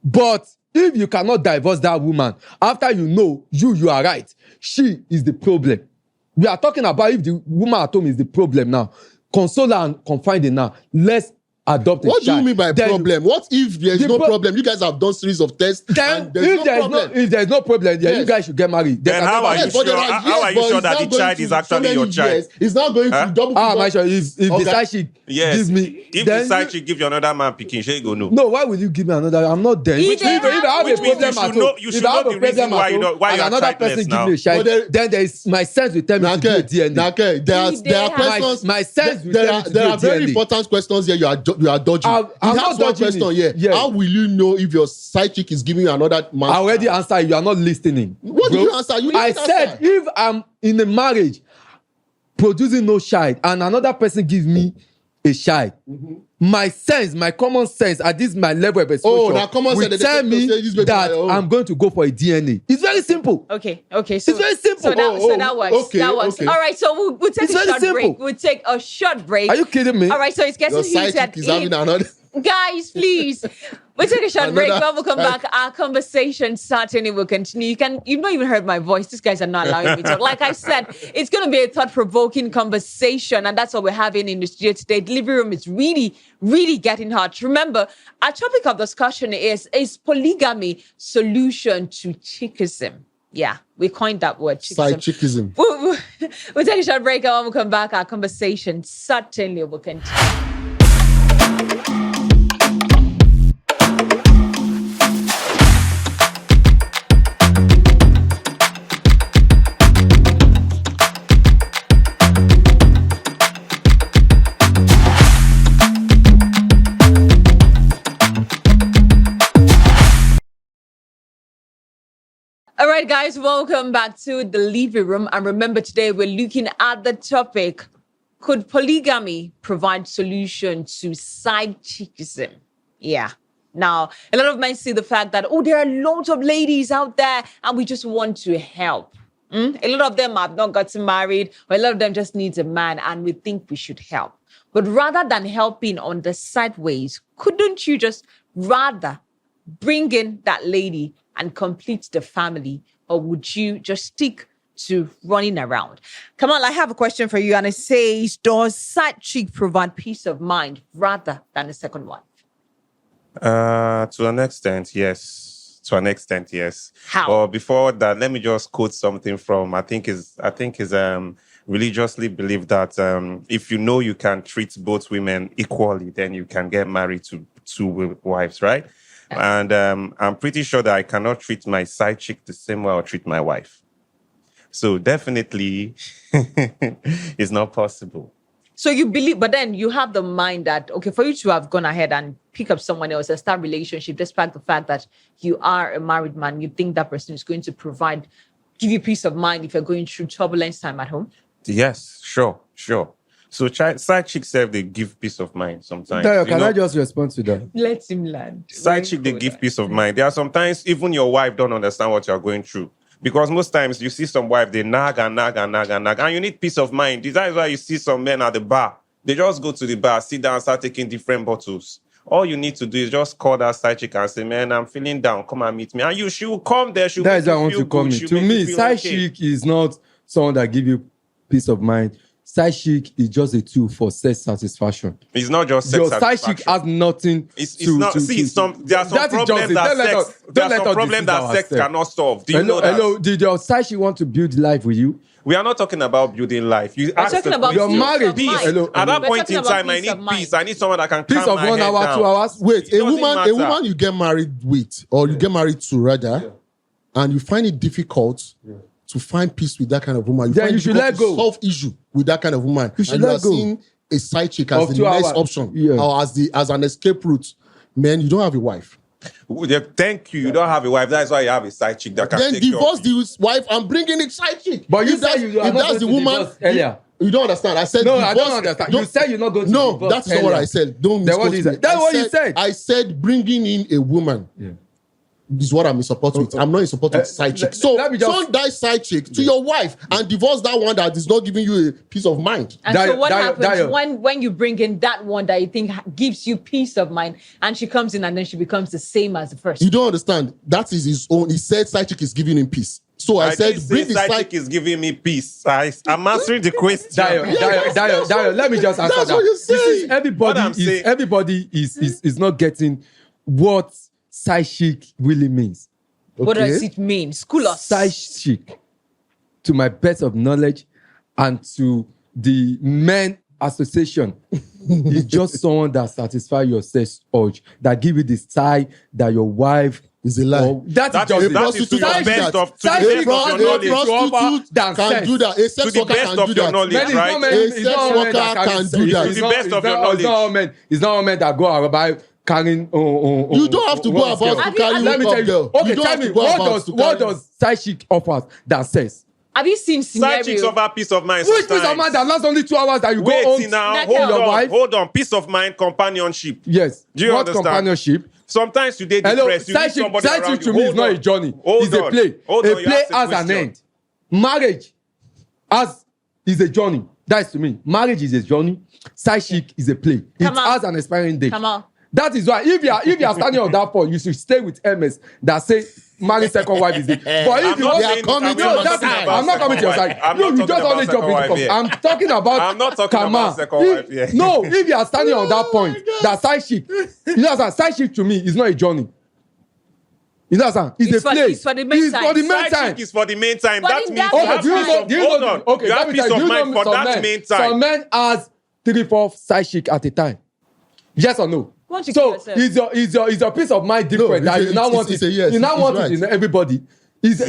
Speaker 2: But if you cannot divorce that woman after you know you are right, she is the problem. We are talking about if the woman at home is the problem now. Console her and confide in her. Let's adopt a child.
Speaker 3: What do you mean by problem? What if there's no problem? You guys have done series of tests.
Speaker 2: Then if there's no problem, you guys should get married.
Speaker 4: Then how are you sure that the child is actually your child?
Speaker 3: It's not going to double.
Speaker 2: How am I sure if the side chick gives me?
Speaker 4: If the side chick give you another man picking, she go no.
Speaker 2: No, why would you give me another? I'm not there. If I have a problem at home,
Speaker 4: you should know the reason why
Speaker 2: and another person give me a child, then there is my sense will tell me to do a DNA.
Speaker 3: There are questions.
Speaker 2: My sense will tell me to do a DNA.
Speaker 3: There are very important questions here. You are dodging.
Speaker 2: I'm not dodging
Speaker 3: question here. Yeah. How will you know if your side chick is giving you another man?
Speaker 2: I already answered. You are not listening.
Speaker 3: What did you answer?
Speaker 2: I said if I'm in a marriage producing no child and another person gives me a child, my sense, my common sense at this my level of exposure will tell me that I'm going to go for a DNA. It's very simple.
Speaker 1: Okay.
Speaker 2: So, it's very simple.
Speaker 1: So that works.
Speaker 3: Okay,
Speaker 1: that works.
Speaker 3: okay.
Speaker 1: All right, so we'll take a short break. We'll take a short break.
Speaker 2: Are you kidding me?
Speaker 1: All right, so it's getting
Speaker 3: your side
Speaker 1: heated.
Speaker 3: chick is having another.
Speaker 1: Guys, please. We'll take a short break. When we come back, our conversation certainly will continue. You've not even heard my voice. These guys are not allowing me to talk. Like I said, it's going to be a thought-provoking conversation, and that's what we're having in the studio today. The living room is really, really getting hot. Remember, our topic of discussion is polygamy solution to chickism? Yeah, we coined that word.
Speaker 3: Chickism.
Speaker 1: We'll take a short break, and when we come back, our conversation certainly will continue. All right, guys, welcome back to the living room. And remember, today we're looking at the topic, could polygamy provide solution to side chickism? Yeah. Now, a lot of men see the fact that, there are lots of ladies out there and we just want to help. A lot of them have not gotten married, or a lot of them just need a man and we think we should help. But rather than helping on the sideways, couldn't you just rather bring in that lady and complete the family, or would you just stick to running around? Kamal, I have a question for you, and it says, does side chick provide peace of mind rather than a second wife?
Speaker 4: To an extent, yes. To an extent, yes.
Speaker 1: How?
Speaker 4: But before that, let me just quote something from I think is religiously believe that if you know you can treat both women equally, then you can get married to two wives, right? And I'm pretty sure that I cannot treat my side chick the same way I'll treat my wife. So definitely, it's not possible.
Speaker 1: So you believe, but then you have the mind that, okay, for you to have gone ahead and pick up someone else and start a relationship, despite the fact that you are a married man, you think that person is going to give you peace of mind if you're going through turbulence time at home?
Speaker 4: Yes, sure. So side chicks they give peace of mind sometimes.
Speaker 2: Dayo, can I just respond to that?
Speaker 1: Let him land.
Speaker 4: Side chick, they give peace of mind. There are sometimes even your wife don't understand what you're going through. Because most times you see some wife, they nag, and you need peace of mind. That is why you see some men at the bar. They just go to the bar, sit down, start taking different bottles. All you need to do is just call that side chick and say, man, I'm feeling down, come and meet me. And she will come there, she will
Speaker 2: That is
Speaker 4: make
Speaker 2: why I
Speaker 4: you
Speaker 2: want
Speaker 4: feel
Speaker 2: to come
Speaker 4: good.
Speaker 2: in. To me, side chick is not someone that give you peace of mind. Side chick is just a tool for sex satisfaction.
Speaker 4: It's not just sex
Speaker 2: Your
Speaker 4: satisfaction.
Speaker 2: side chick has nothing
Speaker 4: there are some problems that sex cannot solve. Do you know that?
Speaker 2: Hello, did your side chick want to build life with you?
Speaker 4: We are not talking about building life.
Speaker 1: We're talking about
Speaker 2: your marriage.
Speaker 1: Peace.
Speaker 2: Hello.
Speaker 4: At that
Speaker 1: We're
Speaker 4: point in
Speaker 1: talking
Speaker 4: time,
Speaker 1: about
Speaker 4: I
Speaker 1: peace of
Speaker 4: need
Speaker 1: mind.
Speaker 4: peace. I need someone that can
Speaker 2: Peace
Speaker 4: calm
Speaker 2: of
Speaker 4: my
Speaker 2: 1
Speaker 4: head
Speaker 2: hour,
Speaker 4: down.
Speaker 2: 2 hours.
Speaker 3: Wait, a
Speaker 4: doesn't matter.
Speaker 3: woman you get married with, or you get married to rather, and you find it difficult to find peace with that kind of woman.
Speaker 2: Then you should let go.
Speaker 3: Solve issue with that kind of woman.
Speaker 2: You should
Speaker 3: and
Speaker 2: let go.
Speaker 3: You are seeing a side chick as
Speaker 2: Of
Speaker 3: the
Speaker 2: 2
Speaker 3: next
Speaker 2: hours.
Speaker 3: option,
Speaker 2: Yeah.
Speaker 3: or as an escape route. Man, you don't have a wife.
Speaker 4: Thank you. You don't have a wife. That's why you have a side chick that can
Speaker 3: Then
Speaker 4: take care
Speaker 3: divorce
Speaker 4: of you.
Speaker 3: the wife and bring in a side chick.
Speaker 2: But you
Speaker 3: If
Speaker 2: said
Speaker 3: that's-
Speaker 2: you are
Speaker 3: if
Speaker 2: not
Speaker 3: that's
Speaker 2: going
Speaker 3: the
Speaker 2: to
Speaker 3: woman
Speaker 2: divorce earlier.
Speaker 3: You don't understand. I said
Speaker 2: No,
Speaker 3: divorce.
Speaker 2: I don't understand. You said you're not going to divorce
Speaker 3: that's not what
Speaker 2: earlier.
Speaker 3: I said. Don't
Speaker 2: Then what
Speaker 3: misquote
Speaker 2: is that?
Speaker 3: me.
Speaker 2: That's what you said.
Speaker 3: I said bringing in a woman.
Speaker 2: Yeah.
Speaker 3: This is what I'm in support with. I'm not in support with side chick. So
Speaker 2: let me just-
Speaker 3: send that side chick to your wife and divorce that one that is not giving you a peace of mind.
Speaker 1: And so what happens
Speaker 2: Dayo.
Speaker 1: when you bring in that one that you think gives you peace of mind, and she comes in and then she becomes the same as the first?
Speaker 3: You don't understand. That is his own. He said side chick is giving him peace. So I said
Speaker 4: didn't
Speaker 3: bring
Speaker 4: say
Speaker 3: the
Speaker 4: side
Speaker 3: side
Speaker 4: chick is giving me peace. I'm answering the question.
Speaker 2: Dayo, let me just answer
Speaker 3: That's
Speaker 2: that.
Speaker 3: what you
Speaker 2: You see,
Speaker 3: say.
Speaker 4: What I'm saying-
Speaker 2: everybody is not getting what side chick really means.
Speaker 1: What
Speaker 3: Okay.
Speaker 1: does it mean? School us.
Speaker 2: Side chick, to my best of knowledge, and to the men association, is just someone that satisfies your sex urge, that give you the style that your wife
Speaker 3: is a lie.
Speaker 2: That is just
Speaker 3: a
Speaker 2: it.
Speaker 3: prostitute
Speaker 4: to the
Speaker 3: can do
Speaker 4: best
Speaker 3: that.
Speaker 4: of
Speaker 3: A
Speaker 4: your
Speaker 3: prostitute
Speaker 4: knowledge.
Speaker 3: can do that. A
Speaker 4: To
Speaker 3: sex
Speaker 4: the
Speaker 3: worker
Speaker 4: best
Speaker 3: can
Speaker 4: of
Speaker 3: do
Speaker 4: your
Speaker 3: that.
Speaker 4: knowledge,
Speaker 2: Men,
Speaker 4: right?
Speaker 3: A sex worker can do that.
Speaker 4: To the best of your knowledge.
Speaker 2: It's not all men that go about carrying.
Speaker 3: You don't have to go about to carry
Speaker 2: Let me
Speaker 3: hook
Speaker 2: tell
Speaker 3: up,
Speaker 2: you.
Speaker 3: girl.
Speaker 2: Okay,
Speaker 3: You don't
Speaker 2: tell
Speaker 3: have
Speaker 2: me
Speaker 3: to go about to
Speaker 2: what
Speaker 3: carry-
Speaker 2: does side chick offers that says?
Speaker 1: Have you seen
Speaker 4: Side chicks
Speaker 1: scenarios?
Speaker 4: offer peace of mind.
Speaker 2: Which piece of
Speaker 4: sometimes.
Speaker 2: mind that lasts only 2 hours that you go home?
Speaker 4: Wait now.
Speaker 1: Naked.
Speaker 2: Your wife?
Speaker 4: Hold on. Peace of mind, companionship.
Speaker 2: Yes.
Speaker 4: Do you
Speaker 2: what
Speaker 4: understand?
Speaker 2: companionship?
Speaker 4: Sometimes you date
Speaker 2: Hello,
Speaker 4: depressed. You need
Speaker 2: side chick
Speaker 4: somebody around
Speaker 2: to
Speaker 4: you.
Speaker 2: me is
Speaker 4: Hold
Speaker 2: not
Speaker 4: on.
Speaker 2: a journey.
Speaker 4: Hold
Speaker 2: It's a
Speaker 4: on.
Speaker 2: play.
Speaker 4: Hold
Speaker 2: A
Speaker 4: on, you
Speaker 2: play
Speaker 4: asked a
Speaker 2: has an
Speaker 4: question.
Speaker 2: end. Marriage is a journey. That's to me. Marriage is a journey. Side chick is a play.
Speaker 1: Come
Speaker 2: it
Speaker 1: on.
Speaker 2: has an expiring date.
Speaker 1: Come on.
Speaker 2: That is why if you are standing on that point, you should stay with MS that say marry second wife is it. But if you I'm not coming to your side. You just only jump into I'm talking about
Speaker 4: I'm not talking about second wife here.
Speaker 2: No, if you are standing on that point, that side chick, you know, side chick to me is not a journey. You know what It's a place.
Speaker 1: It's for the main time.
Speaker 2: It's for the main
Speaker 4: Side
Speaker 2: time.
Speaker 4: chick is for the main time.
Speaker 1: But
Speaker 4: That
Speaker 1: in
Speaker 4: means
Speaker 1: that
Speaker 4: you
Speaker 1: main
Speaker 4: have
Speaker 1: time-
Speaker 4: peace of hold on.
Speaker 2: Okay,
Speaker 4: You have peace of mind for that main time.
Speaker 2: Some men has 3-4 side chick at a time. Yes or no?
Speaker 1: Won't you
Speaker 2: So
Speaker 1: kill yourself?
Speaker 2: is your peace of mind different?
Speaker 3: No,
Speaker 2: that you now want
Speaker 3: it's
Speaker 2: it.
Speaker 3: a yes.
Speaker 2: You now
Speaker 3: It's
Speaker 2: want
Speaker 3: right.
Speaker 2: it in everybody. Is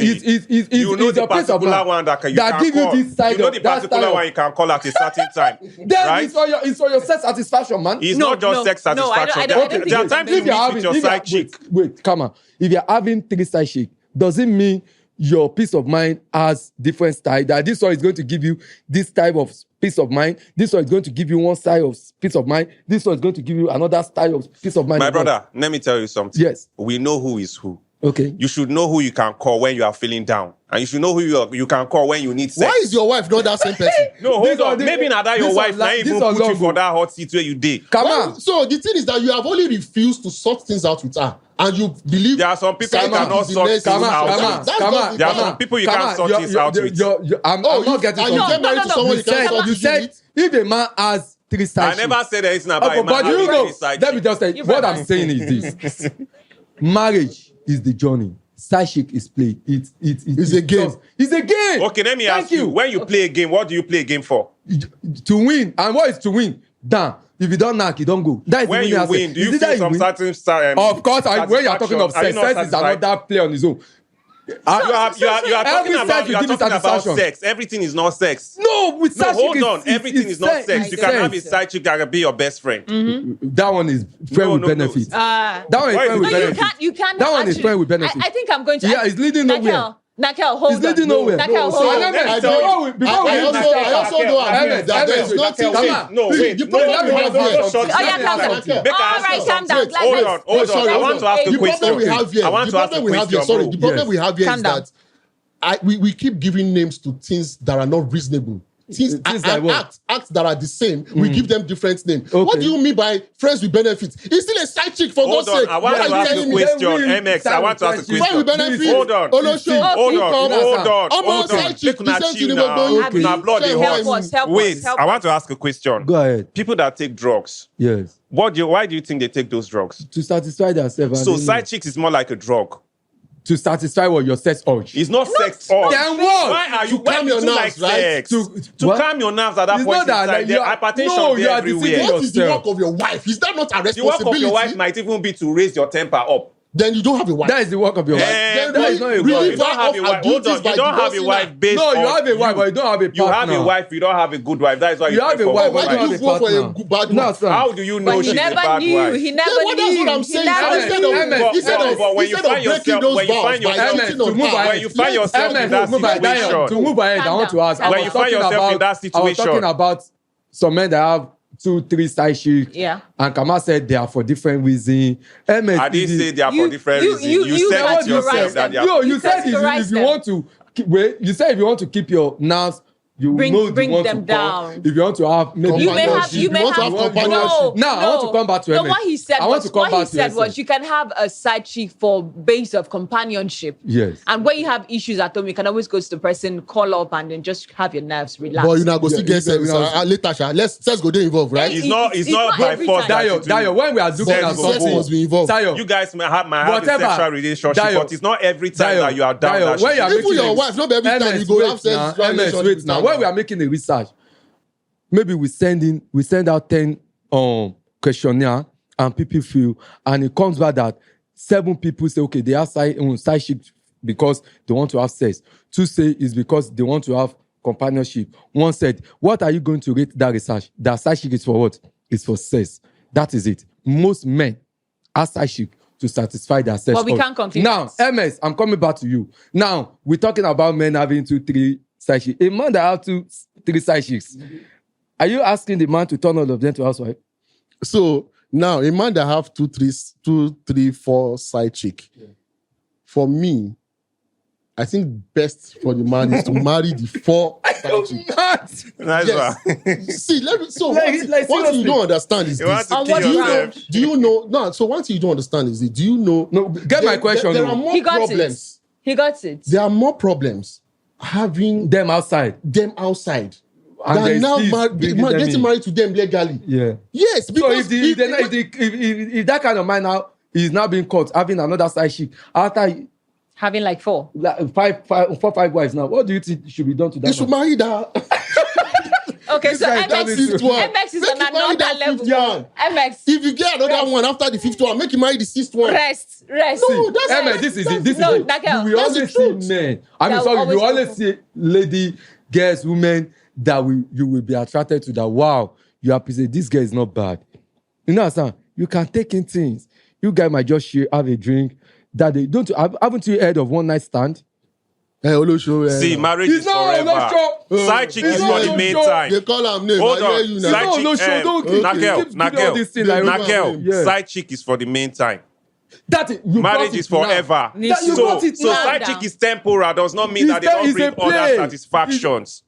Speaker 4: You know the
Speaker 2: your peace of
Speaker 4: particular
Speaker 2: mind
Speaker 4: one that you
Speaker 2: that
Speaker 4: can
Speaker 2: give
Speaker 4: call.
Speaker 2: you this side
Speaker 4: You know
Speaker 2: of
Speaker 4: the
Speaker 2: that
Speaker 4: particular
Speaker 2: style
Speaker 4: one you can call at a certain time.
Speaker 2: Then
Speaker 4: right?
Speaker 2: it's for your sex satisfaction, man.
Speaker 4: It's
Speaker 1: No,
Speaker 4: not just
Speaker 1: no,
Speaker 4: sex
Speaker 1: no, I don't-
Speaker 4: satisfaction.
Speaker 1: I don't
Speaker 4: There
Speaker 1: think
Speaker 4: are
Speaker 1: it's
Speaker 4: times
Speaker 1: the
Speaker 4: you
Speaker 1: same.
Speaker 4: meet with your side chick.
Speaker 2: Wait, come on. If you're having 3 side chick, does it mean your peace of mind has different style? That this one is going to give you this type of peace of mind. This one is going to give you one side of peace of mind. This one is going to give you another style of peace of mind.
Speaker 4: My brother, let me tell you something.
Speaker 2: Yes.
Speaker 4: We know who is who.
Speaker 2: Okay.
Speaker 4: You should know who you can call when you are feeling down. And you should know who you can call when you need sex.
Speaker 3: Why is your wife not that same person?
Speaker 4: No,
Speaker 2: This
Speaker 4: hold on.
Speaker 2: one-
Speaker 4: Maybe not that
Speaker 2: this
Speaker 4: your
Speaker 2: one
Speaker 4: wife
Speaker 2: la-
Speaker 4: now
Speaker 2: this
Speaker 4: even
Speaker 2: one
Speaker 4: put you
Speaker 2: long
Speaker 4: for
Speaker 2: ago.
Speaker 4: that hot seat where you did.
Speaker 2: Come
Speaker 3: Why-
Speaker 2: on.
Speaker 3: So the thing is that you have only refused to sort things out with her, and you believe
Speaker 4: There are some people
Speaker 3: Simon
Speaker 4: you cannot
Speaker 3: is the
Speaker 4: sort
Speaker 3: next
Speaker 4: things
Speaker 2: Come on,
Speaker 4: out
Speaker 2: come
Speaker 4: with.
Speaker 2: on,
Speaker 3: That's
Speaker 2: come
Speaker 3: not
Speaker 2: on.
Speaker 3: the
Speaker 4: There are
Speaker 3: point.
Speaker 4: some people you
Speaker 2: Come
Speaker 4: can't
Speaker 2: on,
Speaker 4: sort things out with.
Speaker 2: I'm
Speaker 3: Oh,
Speaker 2: not getting
Speaker 3: and you
Speaker 2: something.
Speaker 3: get married to someone you can't sort
Speaker 2: You
Speaker 3: this
Speaker 2: said
Speaker 3: with?
Speaker 2: if a man has 3 side
Speaker 4: I never said anything about
Speaker 2: chicks,
Speaker 4: a man
Speaker 2: but you
Speaker 4: having
Speaker 2: know,
Speaker 4: three side
Speaker 2: let me
Speaker 4: chicks.
Speaker 2: just say,
Speaker 1: You
Speaker 2: what
Speaker 1: better.
Speaker 2: I'm saying is this. Marriage is the journey. Side chick is play. It's
Speaker 3: a game.
Speaker 2: It's a game.
Speaker 4: Okay, let me
Speaker 2: Thank
Speaker 4: ask you. When you play a game, what do you play a game for?
Speaker 2: To win. And what is to win? Damn. If you don't knock, you don't go. That is
Speaker 4: When
Speaker 2: the
Speaker 4: you
Speaker 2: winning
Speaker 4: win,
Speaker 2: aspect.
Speaker 4: do you
Speaker 2: Is it that
Speaker 4: feel some
Speaker 2: win?
Speaker 4: certain
Speaker 2: Of course, when you're talking of
Speaker 4: satisfaction? Are you
Speaker 2: sex,
Speaker 4: not
Speaker 2: sex is
Speaker 4: satisfied?
Speaker 2: another play on its own.
Speaker 4: You are talking
Speaker 2: Every sex
Speaker 4: about
Speaker 2: will give you
Speaker 4: about
Speaker 2: satisfaction.
Speaker 4: sex. Everything is not sex.
Speaker 2: No, with
Speaker 4: No,
Speaker 2: side
Speaker 4: hold
Speaker 2: chick,
Speaker 4: on. Everything is not sex. You can have a side chick that can be your best friend.
Speaker 2: That one is friend
Speaker 4: No,
Speaker 2: with
Speaker 4: no, no.
Speaker 2: benefits.
Speaker 1: Ah.
Speaker 2: That one is
Speaker 4: Why
Speaker 2: friend
Speaker 4: is
Speaker 2: with
Speaker 4: it-
Speaker 1: No,
Speaker 2: benefits.
Speaker 1: you can't.
Speaker 2: That one is
Speaker 1: actually-
Speaker 2: friend with benefits.
Speaker 1: I think I'm going to.
Speaker 2: Yeah, it's leading nowhere.
Speaker 1: Nakel, hold
Speaker 2: It's
Speaker 1: on.
Speaker 2: leading nowhere.
Speaker 1: Nakel,
Speaker 3: No,
Speaker 1: hold
Speaker 3: so
Speaker 1: on.
Speaker 3: let me
Speaker 4: I
Speaker 3: tell you,
Speaker 2: before we
Speaker 3: I
Speaker 2: leave
Speaker 3: also
Speaker 2: Nakel,
Speaker 3: don't agree
Speaker 2: Nakel,
Speaker 3: that there is
Speaker 2: Nakel,
Speaker 3: nothing.
Speaker 2: come
Speaker 3: See,
Speaker 2: on.
Speaker 4: No,
Speaker 3: see,
Speaker 4: wait.
Speaker 3: the problem
Speaker 4: No,
Speaker 3: we have
Speaker 4: no,
Speaker 3: here.
Speaker 4: no, shut
Speaker 1: Oh, yeah,
Speaker 4: up.
Speaker 1: calm down.
Speaker 3: Nakel,
Speaker 4: Make I
Speaker 1: All
Speaker 4: ask
Speaker 1: right,
Speaker 4: you
Speaker 1: calm
Speaker 4: something.
Speaker 1: down.
Speaker 3: Wait,
Speaker 1: Like,
Speaker 4: Hold
Speaker 1: let's-
Speaker 4: on, hold on.
Speaker 3: sorry,
Speaker 4: I want to ask a
Speaker 3: the problem
Speaker 4: question.
Speaker 3: we have here.
Speaker 4: I want
Speaker 3: the
Speaker 4: to ask a
Speaker 3: problem we have here.
Speaker 4: question,
Speaker 3: Sorry,
Speaker 4: bro.
Speaker 3: the problem
Speaker 2: Yes.
Speaker 3: we have here
Speaker 1: Calm
Speaker 3: is
Speaker 1: down.
Speaker 3: that we keep giving names to things that are not reasonable. Things
Speaker 2: Things
Speaker 3: and
Speaker 2: like what?
Speaker 3: acts that are the same. We give them different names. What
Speaker 2: Okay.
Speaker 3: do you mean by friends with benefits? It's still a side chick for
Speaker 4: Hold
Speaker 3: God's
Speaker 4: on.
Speaker 3: sake.
Speaker 4: I want
Speaker 3: What
Speaker 4: to
Speaker 3: are you
Speaker 4: ask
Speaker 3: telling
Speaker 4: a
Speaker 3: me?
Speaker 4: question.
Speaker 2: Then we
Speaker 4: MX, I want to ask a
Speaker 2: start with
Speaker 3: Friends with
Speaker 4: question.
Speaker 3: benefits.
Speaker 4: Hold on.
Speaker 3: Olosho,
Speaker 4: Hold on.
Speaker 3: Income.
Speaker 4: Hold on.
Speaker 3: I'm
Speaker 4: Hold
Speaker 3: a
Speaker 4: on.
Speaker 3: side chick.
Speaker 4: Make una
Speaker 3: The same
Speaker 4: chill
Speaker 3: thing
Speaker 4: now.
Speaker 3: about
Speaker 2: Okay.
Speaker 4: Una blood dey
Speaker 3: Help
Speaker 4: hot.
Speaker 3: us,
Speaker 1: help
Speaker 4: Wait,
Speaker 1: us, help
Speaker 4: I
Speaker 1: us.
Speaker 4: want to ask a question.
Speaker 2: Go ahead.
Speaker 4: People that take drugs,
Speaker 2: Yes.
Speaker 4: why do you think they take those drugs?
Speaker 2: To satisfy themselves.
Speaker 4: So side chicks is more like a drug.
Speaker 2: To satisfy what your sex urge.
Speaker 4: It's not sex. Or
Speaker 2: Then what?
Speaker 4: why are you
Speaker 3: To calm your
Speaker 4: do like
Speaker 3: nerves, right?
Speaker 4: sex? To
Speaker 2: what?
Speaker 4: calm your nerves at that
Speaker 2: It's
Speaker 4: point
Speaker 2: not
Speaker 4: in
Speaker 2: that,
Speaker 4: time.
Speaker 2: like,
Speaker 4: There's
Speaker 2: you are-
Speaker 4: hypertension
Speaker 2: no,
Speaker 4: there
Speaker 2: you are
Speaker 4: everywhere.
Speaker 2: deceiving
Speaker 3: What is the
Speaker 2: yourself.
Speaker 3: work of your wife? Is that not a
Speaker 4: The work
Speaker 3: responsibility?
Speaker 4: of your wife might even be to raise your temper up.
Speaker 3: Then you don't have a wife.
Speaker 2: That is the work of your wife.
Speaker 3: Then
Speaker 2: that is not a
Speaker 3: relieve
Speaker 2: wife.
Speaker 4: You don't have a
Speaker 3: her
Speaker 4: wife. Hold
Speaker 3: duties
Speaker 4: on.
Speaker 3: by
Speaker 4: You don't have a
Speaker 3: divorcing
Speaker 4: wife
Speaker 3: her.
Speaker 4: based
Speaker 2: No, you
Speaker 4: on
Speaker 2: have a wife, but you don't have a partner.
Speaker 4: You have a wife, you don't have a good wife. That is why
Speaker 2: You have a
Speaker 4: pray for
Speaker 2: wife,
Speaker 4: one
Speaker 2: but
Speaker 3: Why
Speaker 2: you
Speaker 3: do
Speaker 2: don't
Speaker 3: you
Speaker 2: have a
Speaker 3: vote for a
Speaker 2: partner.
Speaker 3: bad
Speaker 2: No,
Speaker 3: wife?
Speaker 2: son.
Speaker 4: How do you know
Speaker 1: But
Speaker 4: she's
Speaker 1: he
Speaker 4: a
Speaker 1: never
Speaker 4: bad
Speaker 1: knew.
Speaker 4: wife?
Speaker 1: He never
Speaker 3: Yeah, well, that's
Speaker 1: knew.
Speaker 3: what I'm
Speaker 1: He
Speaker 3: saying.
Speaker 1: never
Speaker 3: Instead
Speaker 1: knew.
Speaker 3: of-
Speaker 2: MS,
Speaker 3: instead of-
Speaker 4: but when you
Speaker 3: instead of
Speaker 4: find
Speaker 3: breaking
Speaker 4: yourself,
Speaker 3: those
Speaker 4: when you
Speaker 3: vows
Speaker 4: find
Speaker 3: by
Speaker 4: yourself,
Speaker 3: cheating on
Speaker 2: to move
Speaker 3: her,
Speaker 2: ahead.
Speaker 4: when you find yourself in that
Speaker 2: move ahead, Dion,
Speaker 4: situation,
Speaker 2: to move ahead, I want to ask.
Speaker 1: Calm
Speaker 2: I
Speaker 1: down.
Speaker 2: was
Speaker 4: When you find
Speaker 2: talking
Speaker 4: yourself in
Speaker 2: about-
Speaker 4: that
Speaker 2: I was
Speaker 4: situation.
Speaker 2: talking about some men that have 2-3 side chicks.
Speaker 1: Yeah.
Speaker 2: And Kama said they are for different reasons. MS,
Speaker 4: I didn't say they are for
Speaker 1: You-
Speaker 4: different
Speaker 1: you-
Speaker 4: reasons.
Speaker 1: you-
Speaker 4: You
Speaker 1: you
Speaker 4: said it
Speaker 1: categorize
Speaker 4: yourself that they are.
Speaker 2: No,
Speaker 1: You
Speaker 2: you said
Speaker 1: categorize
Speaker 2: if you
Speaker 1: them.
Speaker 2: want to you said if you want to keep your nerves, you
Speaker 1: Bring
Speaker 2: know
Speaker 1: them
Speaker 2: you want to
Speaker 1: down.
Speaker 2: come. If you want to have maybe
Speaker 1: You may have.
Speaker 3: You
Speaker 1: You may
Speaker 3: want to
Speaker 1: have.
Speaker 3: have companionship.
Speaker 1: No.
Speaker 2: Now, I want to come back to
Speaker 1: No,
Speaker 2: MS.
Speaker 1: what he said
Speaker 2: I want
Speaker 1: was
Speaker 2: to come
Speaker 1: what he
Speaker 2: back to
Speaker 1: said
Speaker 2: SM.
Speaker 1: was you can have a side chick for base of companionship.
Speaker 2: Yes.
Speaker 1: And when you have issues at home, you can always go to the person, call up, and then just have your nerves relax.
Speaker 3: But you now go still
Speaker 2: Yeah,
Speaker 3: get
Speaker 2: you
Speaker 3: sex
Speaker 2: know,
Speaker 3: later, sha. Let's go there involved, right?
Speaker 4: It's not
Speaker 1: It's
Speaker 4: by
Speaker 1: every
Speaker 4: force
Speaker 1: time.
Speaker 4: that you
Speaker 2: Dio,
Speaker 4: do.
Speaker 2: when we are looking
Speaker 4: Sex
Speaker 2: at
Speaker 4: go
Speaker 3: Sex
Speaker 2: something,
Speaker 3: must be involved.
Speaker 2: Dio,
Speaker 4: You guys may have a
Speaker 2: Whatever.
Speaker 4: sexual relationship,
Speaker 2: Dio.
Speaker 4: but it's not every time
Speaker 2: Dio,
Speaker 4: that you are down.
Speaker 2: Dio,
Speaker 4: that
Speaker 2: when
Speaker 4: shit.
Speaker 2: you are
Speaker 3: Even
Speaker 2: making
Speaker 3: your
Speaker 2: a-
Speaker 3: wife, not every time
Speaker 2: MS,
Speaker 3: you go
Speaker 2: wait
Speaker 3: have sex.
Speaker 2: now,
Speaker 3: relationship
Speaker 2: MS, wait
Speaker 3: with
Speaker 2: now.
Speaker 3: her.
Speaker 2: When we are making a research, maybe we send out 10 questionnaire and people fill, and it comes back that 7 people say okay they have side chick because they want to have sex. 2 say it's because they want to have companionship. 1 said, what are you going to rate that research? That side chick is for what? It's for sex. That is it. Most men are side chick to satisfy their sex.
Speaker 1: But we
Speaker 2: urge.
Speaker 1: can't conclude
Speaker 2: Now,
Speaker 1: that.
Speaker 2: MS, I'm coming back to you. Now, we're talking about men having 2-3 side chicks. A man that have 2-3 side chicks, are you asking the man to turn all of them to housewife?
Speaker 3: So now a man that have 2, 3, 4 side chick, for me, I think best for the man is to marry the 4 side chicks.
Speaker 4: Nice
Speaker 3: Yes.
Speaker 4: one.
Speaker 3: See, so
Speaker 2: Like,
Speaker 3: one thing
Speaker 2: seriously.
Speaker 3: you don't understand is
Speaker 4: You
Speaker 3: this.
Speaker 4: want to
Speaker 1: On
Speaker 4: kill
Speaker 1: what
Speaker 4: yourself.
Speaker 1: ground?
Speaker 3: Do you know? No, so one thing you don't understand is this. Do you know?
Speaker 2: No, get my question.
Speaker 3: There
Speaker 2: no.
Speaker 3: are more
Speaker 1: He got
Speaker 3: problems.
Speaker 1: it. He got it.
Speaker 3: There are more problems having
Speaker 2: Them outside.
Speaker 3: them outside
Speaker 2: And
Speaker 3: than
Speaker 2: there's
Speaker 3: now
Speaker 2: fees bringing them
Speaker 3: getting
Speaker 2: in.
Speaker 3: married to them legally.
Speaker 2: Yeah.
Speaker 3: Yes,
Speaker 2: So
Speaker 3: because
Speaker 2: if that kind of man now is now being caught having another side chick after
Speaker 1: Having like 4.
Speaker 2: like five wives now, what do you think should be done to
Speaker 3: they
Speaker 2: that
Speaker 3: should
Speaker 2: man?
Speaker 3: marry that.
Speaker 1: Okay, so
Speaker 2: guy done
Speaker 1: MX,
Speaker 2: it too.
Speaker 1: MX is
Speaker 3: Make
Speaker 1: on
Speaker 3: him marry
Speaker 1: another
Speaker 3: that
Speaker 1: level.
Speaker 3: 5th one.
Speaker 1: MX,
Speaker 3: If you get another one after the 5th one, make him marry the 6th one.
Speaker 1: rest.
Speaker 3: No, that's
Speaker 2: Emma,
Speaker 3: that's-
Speaker 2: this is
Speaker 3: that's-
Speaker 2: it. This
Speaker 1: no,
Speaker 2: is it.
Speaker 1: Nakel,
Speaker 2: We
Speaker 3: that's
Speaker 2: always
Speaker 3: the
Speaker 2: see
Speaker 3: truth.
Speaker 2: men. I mean,
Speaker 1: That
Speaker 2: sorry, we
Speaker 1: always
Speaker 2: always see lady, girls, women that you will be attracted to. That wow, you appreciate this girl is not bad. You know, son, you can take in things. You guys might just have a drink. That they don't. Haven't you heard of one night stand?
Speaker 4: See, marriage
Speaker 2: It's
Speaker 4: is
Speaker 2: not
Speaker 4: forever.
Speaker 2: no show.
Speaker 4: Side chick
Speaker 2: It's
Speaker 4: is
Speaker 2: not
Speaker 4: for the
Speaker 2: no
Speaker 4: main
Speaker 2: show.
Speaker 4: time.
Speaker 3: They call him name.
Speaker 4: Hold
Speaker 3: I hear
Speaker 4: on.
Speaker 3: you now.
Speaker 4: Side
Speaker 2: No,
Speaker 4: chick,
Speaker 2: no show. Don't keep doing all this thing like Yeah.
Speaker 4: Side chick is for the main time.
Speaker 2: That you
Speaker 4: Marriage
Speaker 2: brought it
Speaker 4: is forever.
Speaker 1: That you
Speaker 4: So
Speaker 2: brought it now.
Speaker 4: side chick is temporal does not mean that they
Speaker 2: It's
Speaker 4: don't
Speaker 2: a
Speaker 4: bring
Speaker 2: play.
Speaker 4: other satisfactions.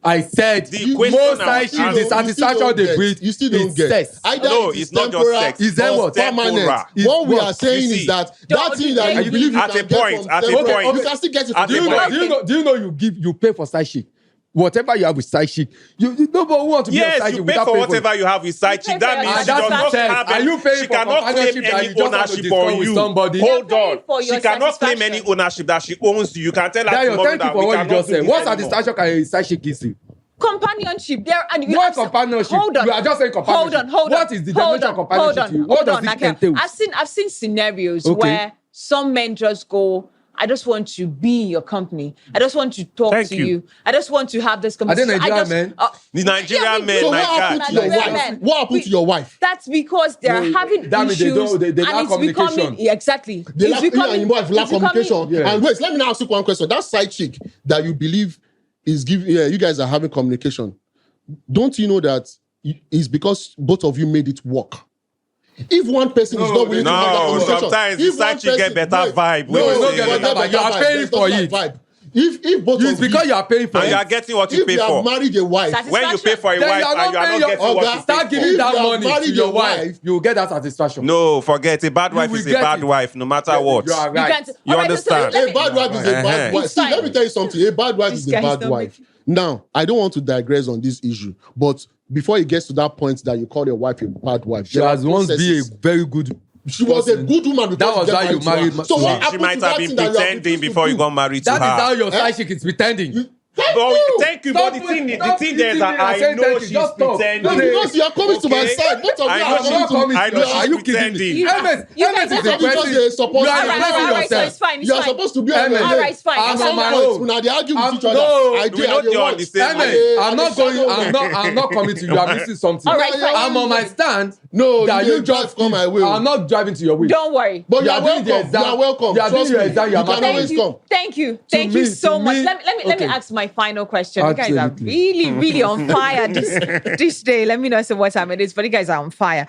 Speaker 2: I said
Speaker 4: The question
Speaker 2: most
Speaker 4: now
Speaker 2: side
Speaker 4: is-
Speaker 2: chicks, the satisfaction they bring
Speaker 3: You still don't
Speaker 2: is
Speaker 3: get.
Speaker 2: sex.
Speaker 3: Either
Speaker 4: No,
Speaker 3: it is
Speaker 4: it's not just
Speaker 3: temporal
Speaker 4: sex.
Speaker 2: Is that
Speaker 3: or
Speaker 2: what?
Speaker 3: permanent.
Speaker 4: Temporal.
Speaker 3: What we
Speaker 2: What?
Speaker 3: are saying
Speaker 4: You
Speaker 3: is
Speaker 4: see.
Speaker 3: that
Speaker 1: Don't
Speaker 3: thing
Speaker 1: you
Speaker 3: that
Speaker 1: think-
Speaker 3: you believe you
Speaker 4: At
Speaker 3: can
Speaker 4: a
Speaker 3: get
Speaker 4: point,
Speaker 3: from
Speaker 4: at a
Speaker 3: temporal,
Speaker 4: point.
Speaker 3: you can still get it
Speaker 4: At
Speaker 3: from
Speaker 4: a
Speaker 2: Do you know?
Speaker 4: point.
Speaker 3: temporal.
Speaker 2: Do you know you pay for side chick? Whatever you have with side chick, you nobody want to be a
Speaker 4: Yes,
Speaker 2: side
Speaker 4: you
Speaker 2: chick
Speaker 4: pay
Speaker 2: without
Speaker 4: for
Speaker 2: paying
Speaker 4: whatever you have with side
Speaker 1: You pay
Speaker 4: chick. That
Speaker 1: for
Speaker 4: means
Speaker 1: your
Speaker 4: she does not
Speaker 1: satisfaction.
Speaker 4: have
Speaker 2: Are
Speaker 4: any,
Speaker 2: you paying
Speaker 4: she
Speaker 2: for
Speaker 4: cannot claim
Speaker 2: companionship that
Speaker 4: any
Speaker 2: you just want to
Speaker 4: ownership
Speaker 2: discuss
Speaker 4: on
Speaker 2: with
Speaker 4: you.
Speaker 2: somebody?
Speaker 4: Hold
Speaker 1: You're paying
Speaker 4: on.
Speaker 1: for
Speaker 4: She
Speaker 1: your
Speaker 4: cannot claim any
Speaker 1: satisfaction.
Speaker 4: ownership that she owns you. You can tell her
Speaker 2: Dayo,
Speaker 4: tomorrow
Speaker 2: thank you
Speaker 4: that
Speaker 2: for
Speaker 4: we
Speaker 2: what you
Speaker 4: cannot
Speaker 2: just
Speaker 4: do
Speaker 2: said.
Speaker 4: this
Speaker 2: What
Speaker 4: anymore.
Speaker 2: satisfaction can a side chick give you?
Speaker 1: Companionship. There and you
Speaker 2: What
Speaker 1: have some-
Speaker 2: companionship?
Speaker 1: Hold on.
Speaker 2: You are just saying companionship.
Speaker 1: Hold on.
Speaker 2: What is the
Speaker 1: hold
Speaker 2: definition
Speaker 1: on,
Speaker 2: of companionship
Speaker 1: hold on,
Speaker 2: to you? What
Speaker 1: hold
Speaker 2: does
Speaker 1: on,
Speaker 2: it
Speaker 1: Nakel.
Speaker 2: entail?
Speaker 1: I've seen scenarios
Speaker 2: Okay.
Speaker 1: where some men just go, I just want to be in your company. I just want to talk
Speaker 4: Thank
Speaker 1: to
Speaker 4: you.
Speaker 1: you. I just want to have this
Speaker 2: they
Speaker 1: conversation.
Speaker 2: Nigerian men?
Speaker 4: The Nigerian men,
Speaker 3: So
Speaker 4: my
Speaker 3: what happened
Speaker 4: God.
Speaker 3: to your
Speaker 1: Nigerian
Speaker 3: wife?
Speaker 1: men.
Speaker 3: What happened to your wife?
Speaker 1: That's because they're
Speaker 2: No,
Speaker 1: having
Speaker 2: that means they
Speaker 1: issues
Speaker 2: don't- they
Speaker 1: and
Speaker 2: lack
Speaker 1: it's becoming
Speaker 2: communication.
Speaker 1: yeah, exactly.
Speaker 3: They
Speaker 1: It's
Speaker 3: lack, you and your wife lack
Speaker 1: it's becoming-
Speaker 3: communication.
Speaker 2: Yeah.
Speaker 3: And wait, let me now ask you one question. That side chick that you believe is giving, you guys are having communication. Don't you know that it's because both of you made it work? If one person is not willing to have that
Speaker 4: No,
Speaker 3: communication,
Speaker 4: sometimes the
Speaker 3: if
Speaker 4: side
Speaker 3: one
Speaker 4: chick get
Speaker 3: person-
Speaker 4: better
Speaker 3: wait,
Speaker 4: vibe.
Speaker 3: No,
Speaker 4: Wait,
Speaker 3: no,
Speaker 4: wait,
Speaker 3: get
Speaker 4: wait.
Speaker 3: better
Speaker 2: You are
Speaker 3: vibe.
Speaker 2: paying
Speaker 3: There's
Speaker 2: for
Speaker 3: nothing
Speaker 2: it.
Speaker 3: like vibe. If both
Speaker 2: It's
Speaker 3: of
Speaker 2: because you are paying for
Speaker 4: And you are
Speaker 2: it.
Speaker 4: getting what you
Speaker 3: if
Speaker 4: pay
Speaker 3: you have
Speaker 4: for.
Speaker 3: married a wife,
Speaker 4: When you pay for a
Speaker 2: Then
Speaker 4: wife
Speaker 2: you are
Speaker 4: and you
Speaker 2: not
Speaker 4: are
Speaker 2: paying
Speaker 4: not
Speaker 2: your-
Speaker 4: getting what
Speaker 3: Oga,
Speaker 4: you
Speaker 2: Start
Speaker 4: pay for.
Speaker 2: giving
Speaker 3: If
Speaker 2: that
Speaker 3: you have
Speaker 2: money to
Speaker 3: married
Speaker 2: your
Speaker 3: a
Speaker 2: wife,
Speaker 3: wife-
Speaker 2: you will get that satisfaction.
Speaker 4: No, forget. A bad wife
Speaker 2: will
Speaker 4: is a
Speaker 2: get
Speaker 4: bad
Speaker 2: it.
Speaker 4: wife, no matter what.
Speaker 2: You are
Speaker 1: You
Speaker 2: right.
Speaker 1: can't.
Speaker 4: You
Speaker 1: All right, so
Speaker 4: understand?
Speaker 1: let
Speaker 3: a
Speaker 1: me-
Speaker 3: bad wife is a bad
Speaker 4: Uh-huh.
Speaker 3: wife.
Speaker 1: It's
Speaker 3: See,
Speaker 1: fine.
Speaker 3: let me tell you something. A bad wife
Speaker 1: This
Speaker 3: is a
Speaker 1: guy is
Speaker 3: bad
Speaker 1: not
Speaker 3: wife. Now, I don't want to digress on this issue, but before it gets to that point that you call your wife a bad wife,
Speaker 2: She
Speaker 3: there are
Speaker 2: has once been a
Speaker 3: processes.
Speaker 2: very good.
Speaker 3: She was a
Speaker 2: person.
Speaker 3: good woman before
Speaker 2: That was
Speaker 3: she
Speaker 2: why
Speaker 3: got
Speaker 2: you
Speaker 3: married
Speaker 2: married
Speaker 3: to her.
Speaker 2: to
Speaker 3: So
Speaker 2: her.
Speaker 3: what
Speaker 4: She
Speaker 3: happened
Speaker 4: might
Speaker 3: to
Speaker 4: have
Speaker 3: that
Speaker 4: been
Speaker 3: thing that you are
Speaker 4: pretending
Speaker 3: supposed to
Speaker 4: before you
Speaker 3: do?
Speaker 4: got married to
Speaker 2: That is how
Speaker 4: her.
Speaker 2: your side chick is pretending.
Speaker 3: Thank
Speaker 4: But
Speaker 3: you.
Speaker 4: thank you, but the thing is
Speaker 2: Stop
Speaker 4: there is
Speaker 2: eating
Speaker 4: that
Speaker 2: me and
Speaker 4: I
Speaker 2: saying
Speaker 4: know
Speaker 2: thank you.
Speaker 4: she's
Speaker 2: Just stop.
Speaker 4: pretending.
Speaker 3: No, because you are coming to my
Speaker 4: Okay.
Speaker 3: side. Both of
Speaker 4: I
Speaker 3: you
Speaker 4: know
Speaker 3: are
Speaker 4: she's-
Speaker 3: coming to me.
Speaker 4: I know
Speaker 3: You
Speaker 4: she's
Speaker 3: are-
Speaker 2: Are you kidding me?
Speaker 4: pretending.
Speaker 1: You-
Speaker 2: MS
Speaker 1: you
Speaker 2: MS
Speaker 1: guys
Speaker 2: is
Speaker 1: are
Speaker 2: the
Speaker 1: just
Speaker 2: question.
Speaker 3: just supposed
Speaker 2: You
Speaker 3: to-
Speaker 2: are
Speaker 3: All right,
Speaker 2: replacing
Speaker 3: all right,
Speaker 1: so
Speaker 2: yourself.
Speaker 1: it's fine. It's
Speaker 3: You are
Speaker 1: fine.
Speaker 3: supposed to be on your
Speaker 2: All
Speaker 3: lane.
Speaker 1: right, it's fine.
Speaker 3: At
Speaker 1: I'm
Speaker 3: some
Speaker 1: on my
Speaker 3: point,
Speaker 2: own.
Speaker 3: when they argue with
Speaker 2: I'm-
Speaker 3: each other,
Speaker 2: no.
Speaker 3: I
Speaker 4: We
Speaker 3: did.
Speaker 4: not
Speaker 3: I
Speaker 4: on the same
Speaker 2: MS,
Speaker 4: way.
Speaker 2: I'm not coming to you. I'm missing something.
Speaker 1: All right, fine.
Speaker 2: I'm on my stand.
Speaker 3: No,
Speaker 2: that
Speaker 3: you
Speaker 2: you just
Speaker 3: come my way.
Speaker 2: I'm not driving to your way.
Speaker 1: Don't worry.
Speaker 3: But you
Speaker 2: You
Speaker 3: are
Speaker 2: are doing the
Speaker 3: welcome. You
Speaker 2: exam.
Speaker 3: are welcome.
Speaker 2: You are doing
Speaker 3: Trust
Speaker 2: your
Speaker 3: me.
Speaker 2: exam. You
Speaker 3: You
Speaker 2: are
Speaker 3: can
Speaker 2: marking.
Speaker 3: always come.
Speaker 1: Thank you
Speaker 2: me-
Speaker 1: so
Speaker 2: to
Speaker 1: much.
Speaker 2: me-
Speaker 1: Let me
Speaker 2: okay.
Speaker 1: ask my final question. You guys are
Speaker 2: Absolutely.
Speaker 1: really on fire this day. Let me know what time it is, but you guys are on fire.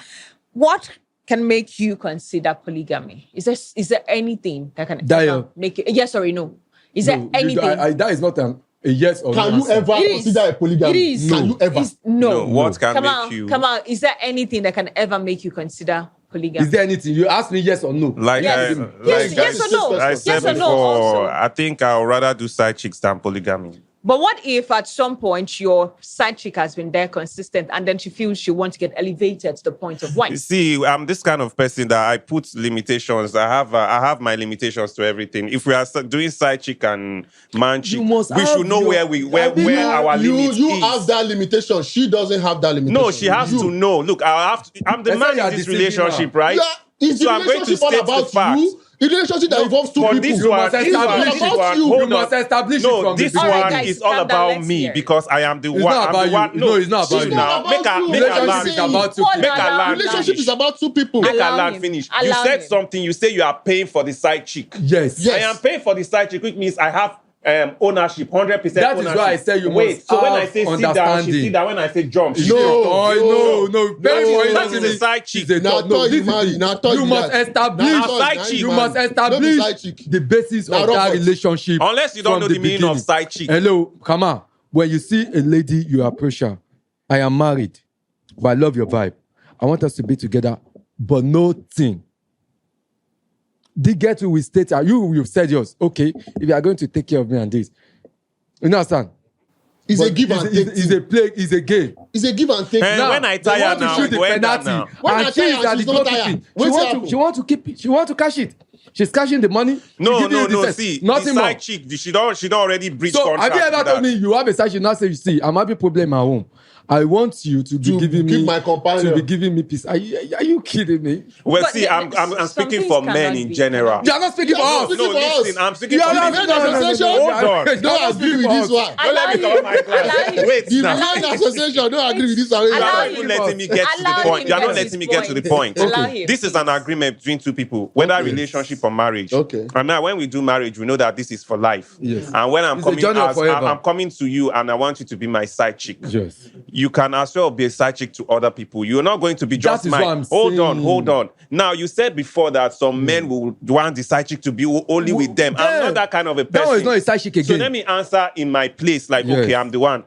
Speaker 1: What can make you consider polygamy? Is there anything that can
Speaker 2: Dayo.
Speaker 1: ever make it yes or no? Is there
Speaker 2: No,
Speaker 1: anything?
Speaker 2: that is not a yes or no.
Speaker 3: Can you
Speaker 2: answer.
Speaker 3: ever
Speaker 1: It is.
Speaker 3: consider a polygamy?
Speaker 1: It is.
Speaker 3: Can you ever?
Speaker 1: No.
Speaker 4: What can
Speaker 1: Come
Speaker 4: make
Speaker 1: on,
Speaker 4: you
Speaker 1: come on. Is there anything that can ever make you consider polygamy?
Speaker 2: Is there anything? You ask me yes or no.
Speaker 4: like
Speaker 1: Yes.
Speaker 4: like
Speaker 1: Yes or no?
Speaker 4: I
Speaker 1: Yes
Speaker 4: said
Speaker 1: or no
Speaker 4: before,
Speaker 1: also.
Speaker 4: I think I would rather do side chicks than polygamy.
Speaker 1: But what if at some point your side chick has been there consistent and then she feels she wants to get elevated to the point of
Speaker 4: You
Speaker 1: wife?
Speaker 4: see, I'm this kind of person that I put limitations. I have my limitations to everything. If we are doing side chick and man chick,
Speaker 2: must
Speaker 4: we
Speaker 2: have
Speaker 4: should know
Speaker 2: your-
Speaker 4: where our limit
Speaker 3: you
Speaker 4: is.
Speaker 3: have that limitation. She doesn't have that limitation.
Speaker 4: No, she has to know. Look, I'm the
Speaker 2: That's
Speaker 4: man
Speaker 2: why you
Speaker 4: in
Speaker 2: are
Speaker 4: this
Speaker 2: deceiving
Speaker 4: relationship,
Speaker 2: her.
Speaker 4: right?
Speaker 3: Yeah, is the
Speaker 4: So I'm going to
Speaker 3: relationship all
Speaker 4: state the
Speaker 3: about
Speaker 4: facts.
Speaker 3: you? The relationship that involves two
Speaker 4: For
Speaker 3: people.
Speaker 4: this
Speaker 2: You
Speaker 4: one,
Speaker 2: must
Speaker 4: this
Speaker 2: establish
Speaker 4: one,
Speaker 2: it.
Speaker 4: this one,
Speaker 3: You
Speaker 4: hold
Speaker 2: You
Speaker 4: on.
Speaker 2: must establish it
Speaker 4: No,
Speaker 2: from
Speaker 4: this
Speaker 2: the
Speaker 1: All right,
Speaker 4: one
Speaker 1: guys,
Speaker 4: is all
Speaker 1: calm down,
Speaker 4: about
Speaker 1: let's
Speaker 4: me
Speaker 1: hear it.
Speaker 4: because I am the
Speaker 2: It's
Speaker 4: one.
Speaker 2: not
Speaker 4: I'm
Speaker 2: about
Speaker 4: the
Speaker 2: you.
Speaker 4: one.
Speaker 2: No, it's not about
Speaker 4: see
Speaker 2: you.
Speaker 4: now.
Speaker 3: It's not
Speaker 4: Make
Speaker 3: about
Speaker 4: a
Speaker 3: you.
Speaker 4: make a
Speaker 2: Relationship
Speaker 4: land
Speaker 2: is about two
Speaker 1: Hold
Speaker 2: people.
Speaker 1: on,
Speaker 4: Make a
Speaker 1: allow
Speaker 4: land
Speaker 1: him.
Speaker 3: Relationship is about two people.
Speaker 4: Make
Speaker 1: Allow
Speaker 4: a land
Speaker 1: him.
Speaker 4: finish.
Speaker 1: Allow
Speaker 4: You said
Speaker 1: him.
Speaker 4: something. You say you are paying for the side chick.
Speaker 2: Yes.
Speaker 3: Yes.
Speaker 4: I am paying for the side chick, which means I have ownership, 100%
Speaker 2: That is
Speaker 4: ownership.
Speaker 2: why I say you
Speaker 4: Wait,
Speaker 2: must
Speaker 4: so when I
Speaker 2: have
Speaker 4: say sit down, she
Speaker 2: understanding.
Speaker 4: sit down. When I say jump, she
Speaker 3: No.
Speaker 4: jump.
Speaker 2: No.
Speaker 4: That is a side chick.
Speaker 3: Now,
Speaker 2: No,
Speaker 3: you marry. Now,
Speaker 2: you must establish.
Speaker 4: Now, side chick.
Speaker 2: You must establish the basis
Speaker 3: Now,
Speaker 2: of that
Speaker 3: Robert.
Speaker 2: relationship.
Speaker 4: Unless you don't
Speaker 2: from
Speaker 4: know the meaning
Speaker 2: beginning.
Speaker 4: of side chick.
Speaker 2: Hello, come on. When you see a lady, you approach her. I am married, but I love your vibe. I want us to be together, but no thing. The get you will state you've said yours. Okay, if you are going to take care of me and this, you understand?
Speaker 3: It's a give and take.
Speaker 2: It's a play. It's a game.
Speaker 3: It's a give and take.
Speaker 4: And when I
Speaker 2: They
Speaker 4: tire
Speaker 2: want to
Speaker 4: now,
Speaker 2: shoot the
Speaker 4: when
Speaker 2: penalty,
Speaker 4: now?
Speaker 3: When I
Speaker 2: and she
Speaker 3: tire,
Speaker 2: is at the
Speaker 3: she's not tired.
Speaker 2: goalkeeping. She want to keep it. She want to cash it. She's cashing the money.
Speaker 4: No.
Speaker 2: Nothing
Speaker 4: See,
Speaker 2: more.
Speaker 4: the side chick, she don't already breach
Speaker 2: So
Speaker 4: contract.
Speaker 2: have you ever
Speaker 4: with
Speaker 2: told
Speaker 4: that.
Speaker 2: me you have a side chick? Now say, you see, I'm having problem at home. I want you to be
Speaker 3: To
Speaker 2: giving
Speaker 3: keep
Speaker 2: me
Speaker 3: my companion.
Speaker 2: to be giving me peace. Are you kidding me?
Speaker 4: Well,
Speaker 1: But
Speaker 4: see, I'm
Speaker 1: some
Speaker 4: speaking
Speaker 1: things
Speaker 4: for
Speaker 1: cannot
Speaker 4: men in
Speaker 1: be-
Speaker 4: general.
Speaker 2: You are not speaking for us.
Speaker 3: speaking
Speaker 4: No,
Speaker 3: for us.
Speaker 4: listen, I'm speaking
Speaker 2: You
Speaker 4: for
Speaker 2: are
Speaker 4: men
Speaker 2: not
Speaker 4: in
Speaker 3: Made
Speaker 4: general.
Speaker 3: association.
Speaker 4: Hold on.
Speaker 2: You are
Speaker 3: Don't
Speaker 2: not
Speaker 3: agree
Speaker 2: speaking
Speaker 3: with
Speaker 2: for
Speaker 3: this
Speaker 2: us.
Speaker 3: one.
Speaker 4: Don't let me
Speaker 1: Allow
Speaker 4: talk my
Speaker 1: him.
Speaker 4: class.
Speaker 1: Allow him.
Speaker 4: Wait
Speaker 3: The
Speaker 4: now.
Speaker 1: Allow
Speaker 3: men
Speaker 1: him.
Speaker 3: association don't agree with this one.
Speaker 4: You
Speaker 1: Allow
Speaker 4: are not
Speaker 1: him.
Speaker 4: even letting me get to the
Speaker 1: Allow
Speaker 4: point.
Speaker 1: him
Speaker 4: You are not
Speaker 1: get
Speaker 4: letting
Speaker 1: his
Speaker 4: me get to the point.
Speaker 1: point. Allow him,
Speaker 4: This is an
Speaker 1: please.
Speaker 4: agreement between two people, whether
Speaker 3: Okay.
Speaker 4: relationship or marriage.
Speaker 3: Okay.
Speaker 4: And now, when we do marriage, we know that this is for life.
Speaker 2: Yes.
Speaker 4: And when I'm
Speaker 2: It's a
Speaker 4: coming,
Speaker 2: journey of
Speaker 4: as
Speaker 2: forever.
Speaker 4: I'm coming to you, and I want you to be my side chick.
Speaker 2: Yes.
Speaker 4: You can as well be a side chick to other people. You're not going to be just
Speaker 2: That is
Speaker 4: mine.
Speaker 2: what I'm
Speaker 4: Hold
Speaker 2: saying.
Speaker 4: on. Now, you said before that some men will want the side chick to be only with them. I'm not that kind of a person.
Speaker 2: That one is not a side chick again.
Speaker 4: So let me answer in my place, like,
Speaker 2: Yes.
Speaker 4: okay, I'm the one.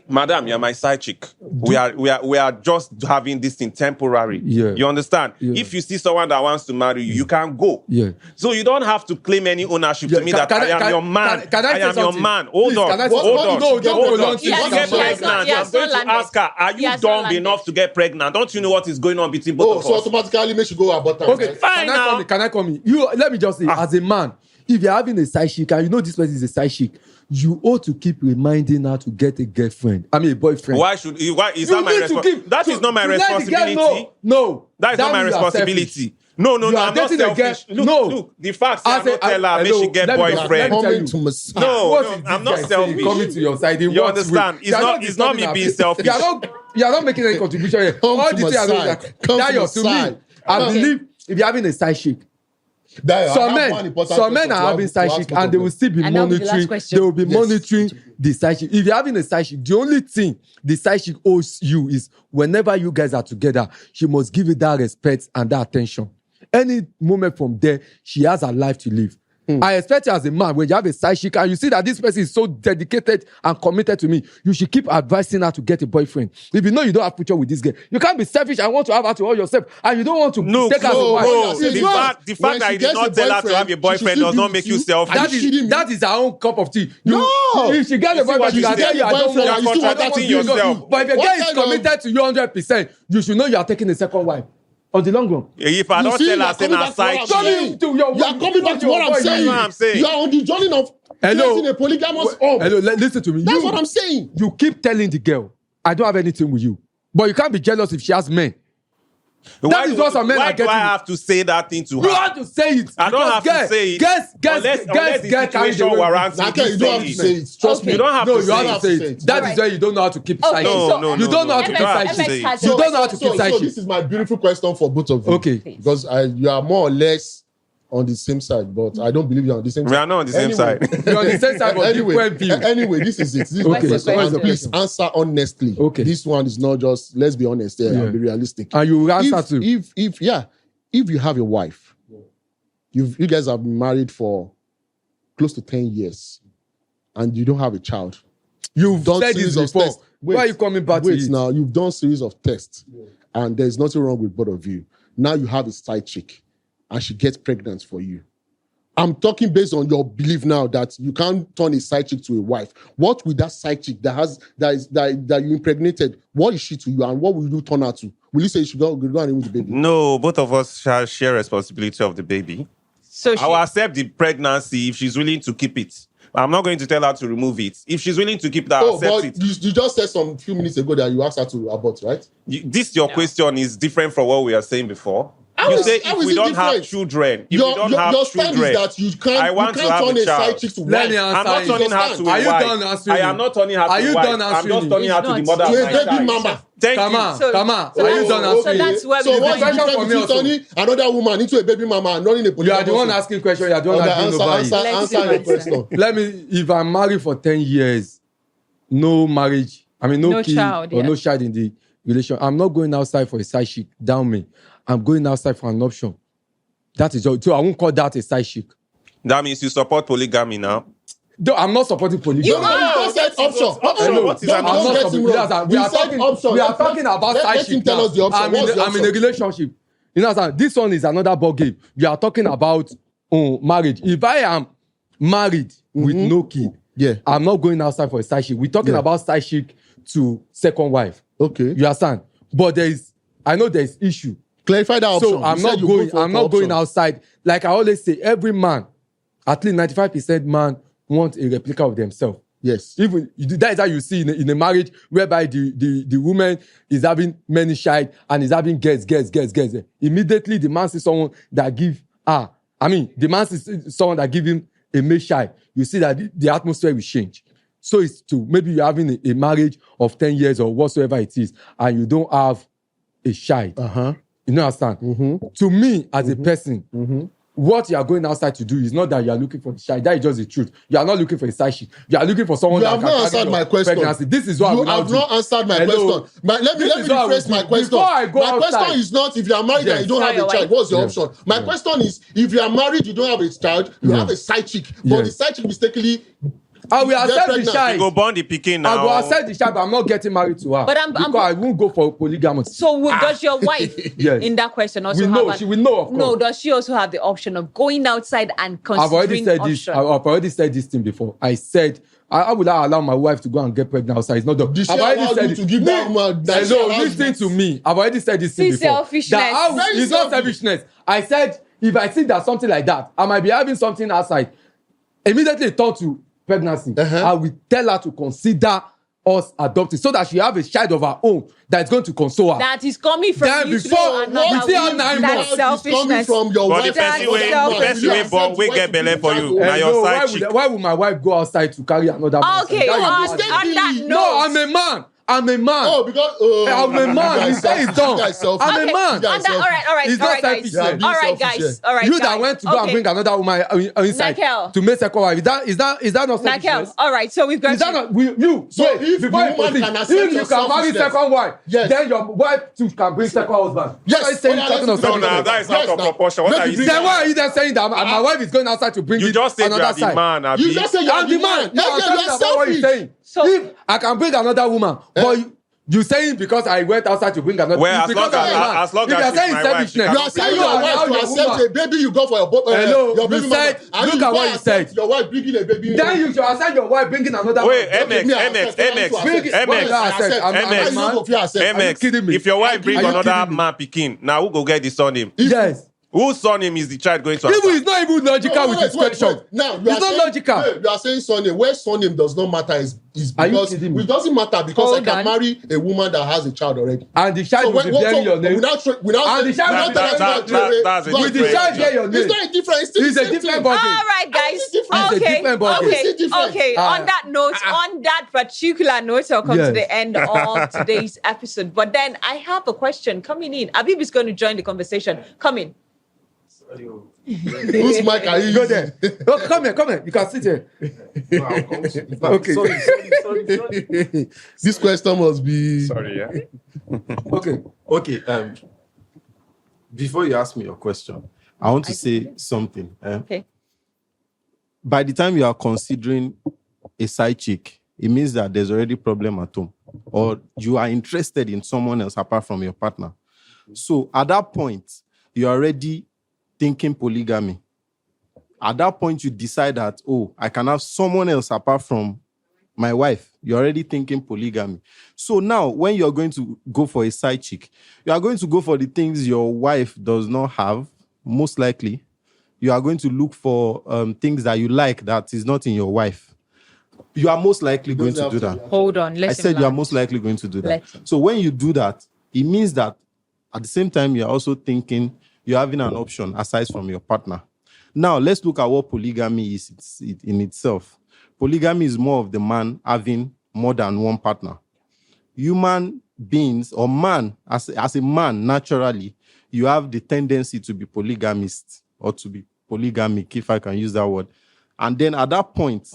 Speaker 4: Madam, you're my side chick. We are just having this thing temporary.
Speaker 2: Yeah.
Speaker 4: You understand?
Speaker 2: Yeah.
Speaker 4: If you see someone that wants to marry you, you can go.
Speaker 2: Yeah.
Speaker 4: So you don't have to claim any ownership to me that I am your man.
Speaker 2: Can I
Speaker 4: I
Speaker 2: say
Speaker 4: am your
Speaker 2: something?
Speaker 4: man. Hold
Speaker 2: Please,
Speaker 4: on.
Speaker 2: can I say
Speaker 4: Hold
Speaker 2: something?
Speaker 4: on.
Speaker 2: No, don't
Speaker 4: Hold
Speaker 2: prolong
Speaker 4: on.
Speaker 2: it.
Speaker 4: You
Speaker 1: Yes,
Speaker 4: get
Speaker 1: he has
Speaker 4: pregnant.
Speaker 1: not- he
Speaker 4: I'm
Speaker 1: has
Speaker 4: going
Speaker 1: not
Speaker 4: to ask her, are
Speaker 1: He
Speaker 4: you
Speaker 1: has not
Speaker 4: dumb
Speaker 1: landed.
Speaker 4: enough to get pregnant? Don't you know what is going on between both
Speaker 3: Oh,
Speaker 4: of
Speaker 3: so
Speaker 4: us?
Speaker 3: automatically make you go about time.
Speaker 2: Okay,
Speaker 3: right?
Speaker 4: Fine now.
Speaker 2: Can I come in? You let me just say, as a man, if you're having a side chick and you know this person is a side chick, you ought to keep reminding her to get a girlfriend. I mean, a boyfriend.
Speaker 4: Why is that my
Speaker 2: need to
Speaker 4: responsibility?
Speaker 2: keep-
Speaker 4: That is not my
Speaker 2: to let the girl
Speaker 4: responsibility.
Speaker 2: know. No,
Speaker 4: That is not my
Speaker 2: means you are
Speaker 4: responsibility.
Speaker 2: selfish.
Speaker 4: No,
Speaker 2: You are
Speaker 4: I'm not
Speaker 2: dating a girl-
Speaker 4: selfish. Look,
Speaker 2: No.
Speaker 4: look, the fact I
Speaker 2: I say-
Speaker 4: not tell her, make
Speaker 2: hello,
Speaker 4: she get
Speaker 2: let me just-
Speaker 4: boyfriend.
Speaker 2: let me tell
Speaker 3: Coming
Speaker 2: you.
Speaker 3: to Messiah.
Speaker 4: No,
Speaker 2: What
Speaker 4: no,
Speaker 2: is this
Speaker 4: I'm not
Speaker 2: guy saying?
Speaker 4: selfish.
Speaker 2: Coming to your side. In
Speaker 4: You
Speaker 2: what
Speaker 4: understand?
Speaker 2: way?
Speaker 4: It's
Speaker 2: You are
Speaker 4: not
Speaker 2: disturbing
Speaker 4: me
Speaker 2: her
Speaker 4: being
Speaker 2: peace.
Speaker 4: selfish.
Speaker 2: You are not making any contribution here.
Speaker 3: Come
Speaker 2: All
Speaker 3: to
Speaker 2: the
Speaker 3: my
Speaker 2: things are
Speaker 3: side.
Speaker 2: like
Speaker 3: Come
Speaker 2: that.
Speaker 3: to
Speaker 2: You're
Speaker 3: my
Speaker 2: to
Speaker 3: side.
Speaker 2: me. I
Speaker 1: Okay.
Speaker 2: believe if you're having a side chick,
Speaker 3: There, I
Speaker 2: some
Speaker 3: have one
Speaker 2: men
Speaker 3: important
Speaker 2: are
Speaker 3: question to
Speaker 2: having
Speaker 3: ask-
Speaker 2: side
Speaker 3: to
Speaker 2: chick
Speaker 3: ask
Speaker 2: and they
Speaker 3: both
Speaker 2: will
Speaker 3: of
Speaker 2: still be
Speaker 1: And that will be the last
Speaker 2: monitoring.
Speaker 1: question.
Speaker 2: They will be
Speaker 3: Yes.
Speaker 2: monitoring the side chick. If you're having a side chick, the only thing the side chick owes you is whenever you guys are together, she must give you that respect and that attention. Any moment from there, she has her life to live. I expect you as a man, when you have a side chick and you see that this person is so dedicated and committed to me, you should keep advising her to get a boyfriend. If you know you don't have future with this girl, you can't be selfish and want to have her to all yourself, and you don't want to
Speaker 4: No,
Speaker 2: take her as a wife.
Speaker 3: no.
Speaker 2: It's
Speaker 4: The
Speaker 2: not.
Speaker 4: fact
Speaker 3: When
Speaker 4: that
Speaker 3: she
Speaker 4: you did
Speaker 3: gets
Speaker 4: not
Speaker 3: a
Speaker 4: tell her to have a
Speaker 3: boyfriend, she
Speaker 4: boyfriend
Speaker 3: should
Speaker 4: does
Speaker 3: be
Speaker 4: not
Speaker 3: with
Speaker 4: make you
Speaker 3: you.
Speaker 4: selfish.
Speaker 3: Are you kidding me?
Speaker 2: That is her own cup of tea.
Speaker 3: No!
Speaker 2: If she gets
Speaker 4: You
Speaker 2: a
Speaker 4: see what
Speaker 2: boyfriend, she
Speaker 4: you
Speaker 2: can
Speaker 4: said?
Speaker 2: tell you, I don't
Speaker 3: Boyfriend,
Speaker 2: want
Speaker 3: and you still want her to
Speaker 4: contradicting
Speaker 3: be with
Speaker 4: yourself.
Speaker 3: you.
Speaker 2: But if a
Speaker 3: What
Speaker 2: girl is
Speaker 3: kind of-
Speaker 2: committed to you 100%, you should know you are taking a second wife on the long run.
Speaker 4: If I
Speaker 3: You
Speaker 4: don't
Speaker 3: see,
Speaker 4: tell
Speaker 3: you
Speaker 4: her,
Speaker 3: are
Speaker 4: say
Speaker 3: coming
Speaker 4: na
Speaker 3: back to what
Speaker 4: side
Speaker 3: I'm
Speaker 4: chick.
Speaker 3: saying.
Speaker 2: to your-
Speaker 3: You are coming back to what I'm
Speaker 2: your
Speaker 3: saying.
Speaker 4: That's what I'm saying.
Speaker 3: You are on the journey of
Speaker 2: Hello.
Speaker 3: creating a polygamous home.
Speaker 2: Hello, listen to me.
Speaker 3: That's what I'm saying.
Speaker 2: You keep telling the girl, I don't have anything with you. But you can't be jealous if she has men. That is what some men
Speaker 4: why
Speaker 2: are
Speaker 4: do
Speaker 2: getting.
Speaker 4: I have to say that thing to
Speaker 2: You
Speaker 4: her?
Speaker 2: have to say it.
Speaker 4: I don't have to say it.
Speaker 2: Guess,
Speaker 4: unless the
Speaker 2: carry
Speaker 4: situation
Speaker 2: the weight.
Speaker 4: warrants me
Speaker 3: Nake, you
Speaker 4: to
Speaker 3: don't have to say it. Trust
Speaker 1: Okay.
Speaker 3: me.
Speaker 4: You don't have
Speaker 2: No,
Speaker 4: to
Speaker 2: you
Speaker 4: say
Speaker 2: have
Speaker 4: it.
Speaker 2: to say it. That is
Speaker 1: Alright.
Speaker 2: why you don't know how to keep
Speaker 1: Okay,
Speaker 2: side
Speaker 4: No,
Speaker 1: so-
Speaker 4: no,
Speaker 2: You don't know how to keep
Speaker 4: you don't
Speaker 2: side
Speaker 4: have to
Speaker 2: chick.
Speaker 4: say it.
Speaker 2: You don't know how to keep side
Speaker 3: So
Speaker 2: chick.
Speaker 3: this is my beautiful question for both of you.
Speaker 2: Okay.
Speaker 3: Because you are more or less on the same side, but I don't believe you're on the same side.
Speaker 4: We are not on the same side.
Speaker 2: You're on the same side, but different view.
Speaker 3: Anyway, this is it. This is
Speaker 2: Okay,
Speaker 3: my question.
Speaker 1: so what's
Speaker 3: And
Speaker 1: the
Speaker 3: please
Speaker 2: question?
Speaker 3: answer honestly.
Speaker 2: Okay.
Speaker 3: This one is not just, let's be honest here and be realistic.
Speaker 2: And you will answer too.
Speaker 3: If you have a wife, you guys have been married for close to 10 years and you don't have a child.
Speaker 2: You've
Speaker 3: done
Speaker 2: said
Speaker 3: series
Speaker 2: this
Speaker 3: of
Speaker 2: before.
Speaker 3: tests.
Speaker 2: Why are you coming back to
Speaker 3: Wait
Speaker 2: it?
Speaker 3: now, you've done series of tests and there's nothing wrong with both of you. Now you have a side chick and she gets pregnant for you. I'm talking based on your belief now that you can't turn a side chick to a wife. What with that side chick that you impregnated, what is she to you and what will you turn her to? Will you say she go and remove the baby?
Speaker 4: No, both of us shall share responsibility of the baby.
Speaker 1: So
Speaker 4: I will accept the pregnancy if she's willing to keep it. I'm not going to tell her to remove it. If she's willing to keep it, I'll accept
Speaker 3: but
Speaker 4: it.
Speaker 3: you just said some few minutes ago that you asked her to abort, right?
Speaker 4: Your question is different from what we are saying before. You say if we don't have children, if we don't have children,
Speaker 3: that you can't,
Speaker 4: I want
Speaker 3: you
Speaker 4: to
Speaker 3: can't
Speaker 4: have
Speaker 3: turn
Speaker 4: a
Speaker 3: a
Speaker 4: child.
Speaker 3: side chick to
Speaker 2: Let
Speaker 3: wife.
Speaker 2: me
Speaker 4: I'm not
Speaker 2: answer
Speaker 4: turning her to a
Speaker 2: Are you
Speaker 4: wife.
Speaker 2: done answering
Speaker 4: I am not turning her to
Speaker 2: Are
Speaker 4: a
Speaker 2: you
Speaker 4: wife.
Speaker 2: done
Speaker 4: I'm
Speaker 2: answering
Speaker 4: just turning her to the
Speaker 1: It's
Speaker 4: mother
Speaker 1: not.
Speaker 4: of
Speaker 3: To a
Speaker 4: my
Speaker 3: baby
Speaker 4: child.
Speaker 3: mama.
Speaker 4: Thank
Speaker 2: Come
Speaker 4: you.
Speaker 2: on,
Speaker 1: So-
Speaker 2: come on.
Speaker 1: so
Speaker 2: Are you
Speaker 1: that's-
Speaker 2: done
Speaker 1: so
Speaker 2: answering?
Speaker 1: that's where
Speaker 3: So
Speaker 1: we
Speaker 3: what's the
Speaker 2: question
Speaker 3: difference
Speaker 2: for me
Speaker 3: between
Speaker 2: also.
Speaker 3: turning another woman into a baby mama and running a
Speaker 2: You are
Speaker 3: polygamous
Speaker 2: the one
Speaker 3: home?
Speaker 2: asking question. You are the one
Speaker 3: Okay,
Speaker 2: asking over
Speaker 3: answer
Speaker 2: it.
Speaker 1: Let's
Speaker 3: your
Speaker 1: do
Speaker 3: question.
Speaker 2: Let me, if I'm married for 10 years, no marriage, no
Speaker 1: No
Speaker 2: kid
Speaker 1: child,
Speaker 2: or
Speaker 1: yeah.
Speaker 2: no child in the relation, I'm not going outside for a side chick, down me. I'm going outside for an option. That is all. So I won't call that a side chick.
Speaker 4: That means you support polygamy now.
Speaker 2: Though I'm not supporting polygamy.
Speaker 3: No, you said option.
Speaker 4: Option. What is an
Speaker 3: Don't
Speaker 4: option?
Speaker 3: get him wrong.
Speaker 2: We
Speaker 3: You
Speaker 2: are
Speaker 3: said
Speaker 2: talking,
Speaker 3: option.
Speaker 2: we are talking about
Speaker 3: let
Speaker 2: side
Speaker 3: him
Speaker 2: chick
Speaker 3: tell
Speaker 2: now.
Speaker 3: us the option. What's the
Speaker 2: I'm in a
Speaker 3: option?
Speaker 2: relationship. You know what I'm saying? This one is another ball game. We are talking about marriage. If I am married with no kid,
Speaker 3: Yeah.
Speaker 2: I'm not going outside for a side chick. We're talking
Speaker 3: Yeah.
Speaker 2: about side chick to second wife.
Speaker 3: Okay.
Speaker 2: You understand? But I know there's issue.
Speaker 3: Clarify that option.
Speaker 2: So I'm
Speaker 3: You
Speaker 2: not
Speaker 3: said you
Speaker 2: going.
Speaker 3: go for
Speaker 2: I'm not going
Speaker 3: option.
Speaker 2: outside. Like I always say, every man, at least 95% man, want a replica of themselves.
Speaker 3: Yes.
Speaker 2: Even that is how you see in a marriage whereby the woman is having many child and is having girls. Immediately the man sees someone that give the man sees someone that give him a male child. You see that the atmosphere will change. So it's to maybe you're having a marriage of 10 years or whatsoever it is, and you don't have a child. You know understand? To me, as a person, what you are going outside to do is not that you are looking for the child. That is just the truth. You are not looking for a side chick. You are looking for someone
Speaker 3: You
Speaker 2: that
Speaker 3: have
Speaker 2: can
Speaker 3: not
Speaker 2: carry
Speaker 3: answered
Speaker 2: your
Speaker 3: my question.
Speaker 2: pregnancy. This is what I
Speaker 3: You
Speaker 2: will now
Speaker 3: have
Speaker 2: do.
Speaker 3: not answered my
Speaker 2: Hello.
Speaker 3: question. Let me
Speaker 2: This is what I will
Speaker 3: rephrase my
Speaker 2: do.
Speaker 3: question.
Speaker 2: Before I go
Speaker 3: My
Speaker 2: outside.
Speaker 3: question is not if you are married and you don't
Speaker 1: Tell
Speaker 3: have
Speaker 1: your
Speaker 3: a child,
Speaker 1: wife.
Speaker 3: what's your
Speaker 2: Yes.
Speaker 3: option? My question is if you are married, you don't have a child, you have a side chick, but the side chick mistakenly
Speaker 2: I will accept the
Speaker 3: pregnant.
Speaker 4: You
Speaker 2: child.
Speaker 4: go born the pikin
Speaker 2: I
Speaker 4: now.
Speaker 2: will accept the child, but I'm not getting married to her.
Speaker 1: But I'm-
Speaker 2: because I won't go for polygamous.
Speaker 1: So does your wife
Speaker 2: Yes.
Speaker 1: in that question also
Speaker 2: We
Speaker 1: have
Speaker 2: know, she will know, of
Speaker 1: No,
Speaker 2: course.
Speaker 1: does she also have the option of going outside and
Speaker 2: I've already
Speaker 1: considering
Speaker 2: said
Speaker 1: option?
Speaker 2: this. I've already said this thing before. I said, I would not allow my wife to go and get pregnant outside. It's not the.
Speaker 3: Did she
Speaker 2: I've already
Speaker 3: allow
Speaker 2: said
Speaker 3: you
Speaker 2: it.
Speaker 3: to give that woman that she
Speaker 2: No,
Speaker 3: allows
Speaker 2: listen
Speaker 3: you?
Speaker 2: to me. I've already said this thing
Speaker 1: See,
Speaker 2: before.
Speaker 1: selfishness.
Speaker 3: Very
Speaker 2: It's not
Speaker 3: selfish.
Speaker 2: selfishness. I said, if I see that something like that, I might be having something outside, immediately turn to pregnancy. I will tell her to consider us adopting so that she have a child of her own that is going to console her.
Speaker 1: That is coming from
Speaker 2: Then
Speaker 1: you
Speaker 2: before-
Speaker 1: to another
Speaker 2: you see how
Speaker 1: woman.
Speaker 2: 9
Speaker 1: That's
Speaker 2: months
Speaker 3: It's coming
Speaker 1: selfishness.
Speaker 3: from your
Speaker 4: But the
Speaker 3: wife.
Speaker 4: person
Speaker 1: That's
Speaker 4: way,
Speaker 1: selfish.
Speaker 4: the person way born, we get belle for you. Now your
Speaker 2: no,
Speaker 4: side chick.
Speaker 2: why would my wife go outside to carry another man?
Speaker 1: Okay,
Speaker 2: That
Speaker 1: on,
Speaker 2: is
Speaker 1: on
Speaker 2: bad.
Speaker 1: that note.
Speaker 2: No, I'm a man. I'm a man.
Speaker 3: Oh, because
Speaker 2: I'm a man. You say it's dumb. I'm
Speaker 1: Okay,
Speaker 2: a man.
Speaker 1: on that, all right,
Speaker 2: It's
Speaker 1: all
Speaker 2: not
Speaker 1: right, guys.
Speaker 2: selfishness.
Speaker 3: Yeah,
Speaker 1: All right,
Speaker 3: selfish,
Speaker 1: guys.
Speaker 3: yeah.
Speaker 1: All right,
Speaker 2: You
Speaker 1: guys.
Speaker 2: that went to go and bring another woman inside
Speaker 1: Nakel.
Speaker 2: to make second wife. Is that not
Speaker 1: Nakel,
Speaker 2: selfishness?
Speaker 1: all right, so we've got
Speaker 2: Is that not you?
Speaker 3: So
Speaker 2: wait,
Speaker 3: if
Speaker 2: before
Speaker 3: the
Speaker 2: you
Speaker 3: woman
Speaker 2: proceed,
Speaker 3: can accept
Speaker 2: if
Speaker 3: your
Speaker 2: you can marry
Speaker 3: selfishness,
Speaker 2: second wife,
Speaker 3: yes.
Speaker 2: then your wife too can bring second husband.
Speaker 3: Yes.
Speaker 2: Why are you saying
Speaker 3: Oh, yeah,
Speaker 2: talking
Speaker 3: let's
Speaker 2: of
Speaker 3: do
Speaker 4: No,
Speaker 3: that.
Speaker 4: no, that is out
Speaker 3: Yes,
Speaker 4: of
Speaker 3: now.
Speaker 4: proportion. What
Speaker 3: Let
Speaker 4: are
Speaker 3: me
Speaker 4: you
Speaker 3: bring
Speaker 2: Then
Speaker 4: saying?
Speaker 2: why are you then saying that my wife is going outside to bring
Speaker 4: You
Speaker 2: it
Speaker 4: just said you
Speaker 2: another
Speaker 4: are the
Speaker 2: side?
Speaker 4: man, Abi.
Speaker 3: You just say you're
Speaker 2: I'm the man. No, I'm
Speaker 3: Yeah,
Speaker 2: talking
Speaker 3: you're
Speaker 2: about what you're
Speaker 3: selfish.
Speaker 2: saying.
Speaker 1: So-
Speaker 2: If I can bring another woman, but you saying because I went outside to bring another.
Speaker 4: Well,
Speaker 2: it's
Speaker 4: as
Speaker 2: because
Speaker 4: long
Speaker 2: I'm a
Speaker 4: as-
Speaker 2: man.
Speaker 4: as long
Speaker 2: if
Speaker 4: as
Speaker 2: you're
Speaker 4: she's
Speaker 2: saying
Speaker 4: my wife, she
Speaker 2: selfishness,
Speaker 3: You are saying
Speaker 2: you
Speaker 3: your
Speaker 2: allow
Speaker 3: wife to
Speaker 2: your
Speaker 3: accept
Speaker 2: woman.
Speaker 3: a baby you go for your
Speaker 2: Hello,
Speaker 3: your baby
Speaker 2: you
Speaker 3: mama.
Speaker 2: said-
Speaker 3: And
Speaker 2: look
Speaker 3: you
Speaker 2: at
Speaker 3: go
Speaker 2: what you
Speaker 3: accept
Speaker 2: said.
Speaker 3: Your wife bringing a baby.
Speaker 2: Then you should accept your wife bringing another
Speaker 4: Wait,
Speaker 2: man.
Speaker 3: Okay,
Speaker 4: MX,
Speaker 3: me, I
Speaker 4: MX,
Speaker 3: accept.
Speaker 4: MX,
Speaker 3: Bring it.
Speaker 2: Why did I accept? I'm a
Speaker 4: MX.
Speaker 2: man. Are you kidding me?
Speaker 4: If your wife bring
Speaker 2: Are you
Speaker 4: another
Speaker 2: kidding me?
Speaker 4: man pikin, now who go get the surname?
Speaker 2: Yes.
Speaker 4: Whose surname is the child going to
Speaker 2: Even
Speaker 4: answer?
Speaker 2: it's not even logical with his question.
Speaker 3: Now you
Speaker 2: It's
Speaker 3: are
Speaker 2: not
Speaker 3: saying,
Speaker 2: logical.
Speaker 3: Wait, you are saying surname. Where surname does not matter is
Speaker 2: Are you
Speaker 3: because
Speaker 2: kidding me?
Speaker 3: it doesn't matter because
Speaker 1: Hold
Speaker 3: I can
Speaker 1: on.
Speaker 3: marry a woman that has a child already.
Speaker 2: And the child will be bearing your name.
Speaker 3: without
Speaker 2: And the child
Speaker 4: that's a
Speaker 2: With the
Speaker 4: different-
Speaker 2: child bear your name.
Speaker 3: It's not a difference. It's still
Speaker 2: It's
Speaker 3: the
Speaker 2: a
Speaker 3: same
Speaker 2: different
Speaker 3: thing.
Speaker 2: ball
Speaker 1: All
Speaker 2: game.
Speaker 1: right, guys.
Speaker 3: It's different.
Speaker 2: It's a different ball game.
Speaker 1: Okay,
Speaker 3: It's different.
Speaker 1: okay. On that note, on that particular note, I'll come to
Speaker 2: Yes.
Speaker 1: the end of today's episode. But then I have a question coming in. Abib is going to join the conversation. Come in.
Speaker 3: Whose mic are you
Speaker 2: Go
Speaker 3: using?
Speaker 2: there. Oh, come here. You can sit here. Okay.
Speaker 5: Sorry.
Speaker 3: This question must be.
Speaker 4: Sorry, yeah.
Speaker 5: Okay. Before you ask me your question, I want to say something.
Speaker 1: Okay.
Speaker 5: By the time you are considering a side chick, it means that there's already a problem at home, or you are interested in someone else apart from your partner. So at that point, you're already thinking polygamy. At that point, you decide that, oh, I can have someone else apart from my wife. You're already thinking polygamy. So now, when you're going to go for a side chick, you are going to go for the things your wife does not have, most likely. You are going to look for things that you like that is not in your wife. You are most likely going to do that.
Speaker 1: Hold on.
Speaker 5: I said you are most likely going to do that.
Speaker 1: Let him.
Speaker 5: So when you do that, it means that at the same time, you're also thinking you're having an option aside from your partner. Now, let's look at what polygamy is in itself. Polygamy is more of the man having more than one partner. Human beings, or man, as a man, naturally, you have the tendency to be polygamist or to be polygamic, if I can use that word. And then at that point,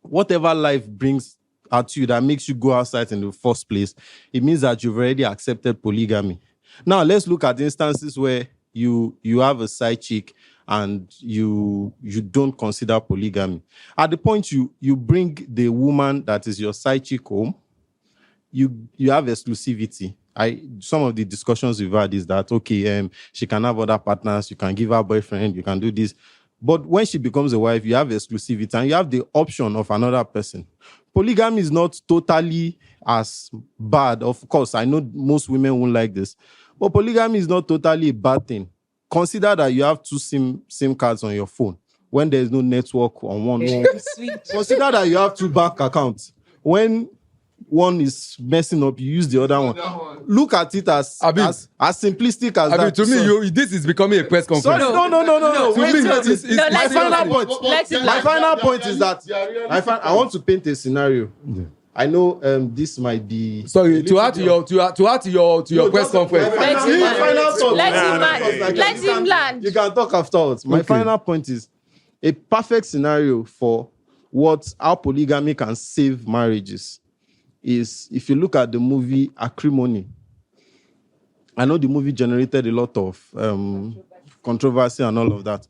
Speaker 5: whatever life brings at you that makes you go outside in the first place, it means that you've already accepted polygamy. Now, let's look at instances where you have a side chick and you don't consider polygamy. At the point you bring the woman that is your side chick home, you have exclusivity. Some of the discussions we've had is that, okay, she can have other partners, you can give her boyfriend, you can do this. But when she becomes a wife, you have exclusivity and you have the option of another person. Polygamy is not totally as bad. Of course, I know most women won't like this, but polygamy is not totally a bad thing. Consider that you have 2 SIM cards on your phone when there is no network on one. Consider that you have 2 bank accounts. When one is messing up, you use the other one. Look at it as simplistic as that.
Speaker 2: To me, this is becoming a press conference.
Speaker 5: Sorry, no.
Speaker 1: My
Speaker 5: final point is that I want to paint a scenario. Yeah. I know this might be.
Speaker 2: Sorry, to add to your press conference.
Speaker 1: Let him land.
Speaker 5: You can talk afterwards. My final point is a perfect scenario for how polygamy can save marriages is if you look at the movie Acrimony. I know the movie generated a lot of controversy and all of that.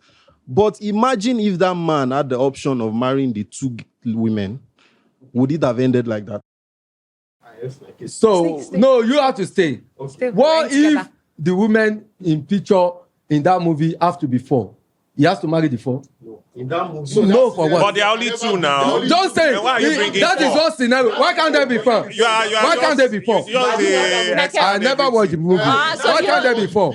Speaker 5: But imagine if that man had the option of marrying the 2 women. Would it have ended like that?
Speaker 2: So, no, you have to stay. What if the women in picture in that movie have to be 4? He has to marry the 4?
Speaker 5: No. In that movie.
Speaker 2: So no, for what?
Speaker 4: But there are only 2 now.
Speaker 2: Don't say that is one scenario. Why can't there be 4? Why can't there be 4? I never watched the movie. Why can't there be 4?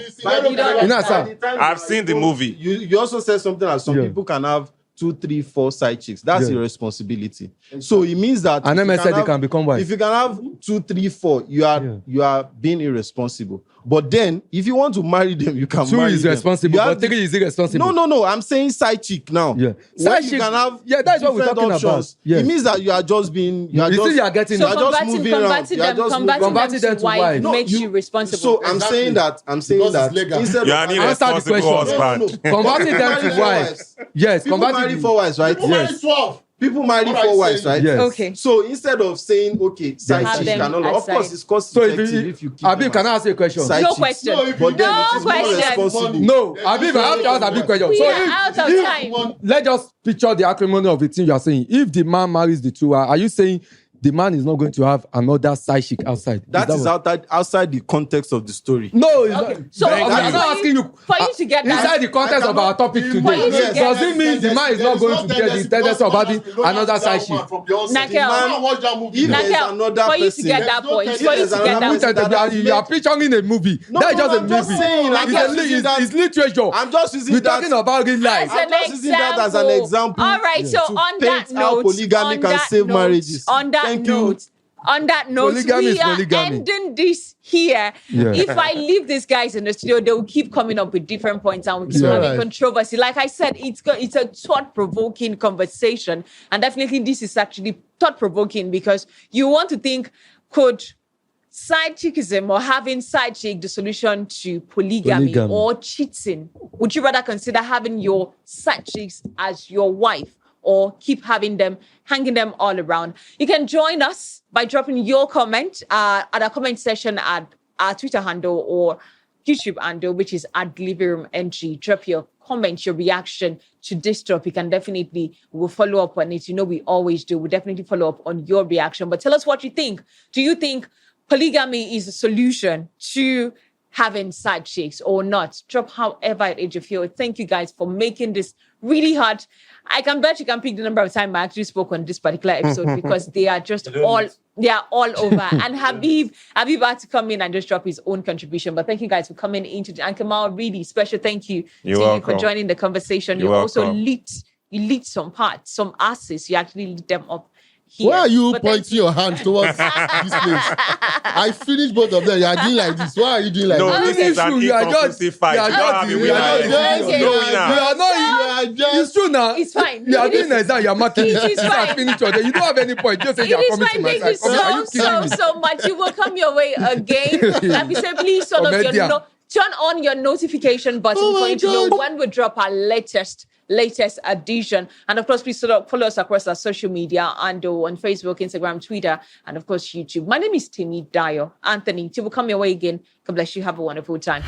Speaker 4: I've seen the movie.
Speaker 5: You also said something like some people can have 2, 3, 4 side chicks. That's your responsibility. So it means that
Speaker 2: and then said they can become wife.
Speaker 5: If you can have 2, 3, 4, you are being irresponsible. But then, if you want to marry them, you can
Speaker 2: 2
Speaker 5: marry
Speaker 2: is
Speaker 5: them.
Speaker 2: responsible, but 3 is irresponsible.
Speaker 5: No. I'm saying side chick now.
Speaker 2: Yeah.
Speaker 5: Side chick, you can have
Speaker 2: that's what we're talking
Speaker 5: options.
Speaker 2: about. Yes.
Speaker 5: It means that you are just being. You are just moving around.
Speaker 1: Converting them to wife makes you responsible.
Speaker 5: So I'm saying that instead
Speaker 4: you are an irresponsible husband.
Speaker 2: Converting them to wives. Yes,
Speaker 5: people marry 4 wives, right?
Speaker 3: Yes.
Speaker 5: People marry 4 wives, right?
Speaker 2: Yes.
Speaker 1: Okay.
Speaker 5: So instead of saying, okay, side chick and all, of course, it's cost effective if you keep
Speaker 2: Abib, can I ask you a question?
Speaker 1: No question.
Speaker 5: But then it is more responsible.
Speaker 2: No, Abib, I have to ask Abib a question.
Speaker 1: We are out of time.
Speaker 2: Let's just picture the acrimony of the thing you are saying. If the man marries the 2, are you saying the man is not going to have another side chick outside?
Speaker 5: That is outside the context of the story.
Speaker 2: No, it's
Speaker 1: okay.
Speaker 2: not.
Speaker 1: So
Speaker 2: I'm not asking you.
Speaker 1: For you to get that.
Speaker 2: Inside the context of our topic today, does it mean the man is not going to get the tendency of having another side chick?
Speaker 1: Nakel, for you to get that point, for you to get that.
Speaker 2: You are picturing a movie. That's just a movie. It's literature.
Speaker 5: I'm just using
Speaker 2: We're talking about real life.
Speaker 5: I'm just using that as an example.
Speaker 1: All right, so on that note,
Speaker 5: how polygamy can save marriages.
Speaker 1: On that note,
Speaker 2: Polygamy
Speaker 1: we are
Speaker 2: polygamy.
Speaker 1: ending this here.
Speaker 2: Yeah.
Speaker 1: If I leave these guys in the studio, they will keep coming up with different points and we keep having controversy. Like I said, it's a thought-provoking conversation. And definitely this is actually thought-provoking because you want to think, could side chickism or having side chick the solution to polygamy or cheating? Would you rather consider having your side chicks as your wife or keep having them, hanging them all around? You can join us by dropping your comment at our comment section at our Twitter handle or YouTube handle, which is at @LivingRoomNG. Drop your comment, your reaction to this topic, and definitely we'll follow up on it. You know, we always do. We'll definitely follow up on your reaction. But tell us what you think. Do you think polygamy is a solution to having side chicks or not? Drop however it is you feel. Thank you guys for making this really hard. I can bet you can pick the number of times I actually spoke on this particular episode because they are all over. And Habib had to come in and just drop his own contribution. But thank you guys for coming into the, and Kamal, really special thank you to you for joining the conversation. You also lit some parts, some asses. You actually lit them up here.
Speaker 3: Why are you
Speaker 1: But thank
Speaker 3: pointing your hand towards this place? I finished both of them. You are doing like this. Why are you doing like
Speaker 4: No,
Speaker 3: this?
Speaker 4: this is an
Speaker 2: You are just-
Speaker 4: inconclusive fight.
Speaker 2: you are
Speaker 4: You don't have a
Speaker 2: just-
Speaker 4: winner.
Speaker 2: you are
Speaker 4: here.
Speaker 2: just-
Speaker 1: Okay.
Speaker 4: No
Speaker 2: You
Speaker 4: winner.
Speaker 2: are not. It's true now.
Speaker 1: It's fine.
Speaker 2: You are
Speaker 1: It
Speaker 2: doing
Speaker 1: is-
Speaker 2: like that. You are marking
Speaker 1: it
Speaker 2: it.
Speaker 1: is
Speaker 2: Since I
Speaker 1: fine.
Speaker 2: finished your day, you don't have any point. Just say you
Speaker 1: It
Speaker 2: are
Speaker 1: is
Speaker 2: coming
Speaker 1: fine.
Speaker 2: to my
Speaker 1: Thank you
Speaker 2: side. Are you kidding me?
Speaker 1: so much. You will come your way again. Like we said, please turn on your notification button
Speaker 3: Oh
Speaker 1: for
Speaker 3: my
Speaker 1: you to know
Speaker 3: God.
Speaker 1: when we drop our latest edition. And of course, please follow us across our social media and on Facebook, Instagram, Twitter, and of course, YouTube. My name is Timmy Dio. Anthony, till we come your way again. God bless you. Have a wonderful time.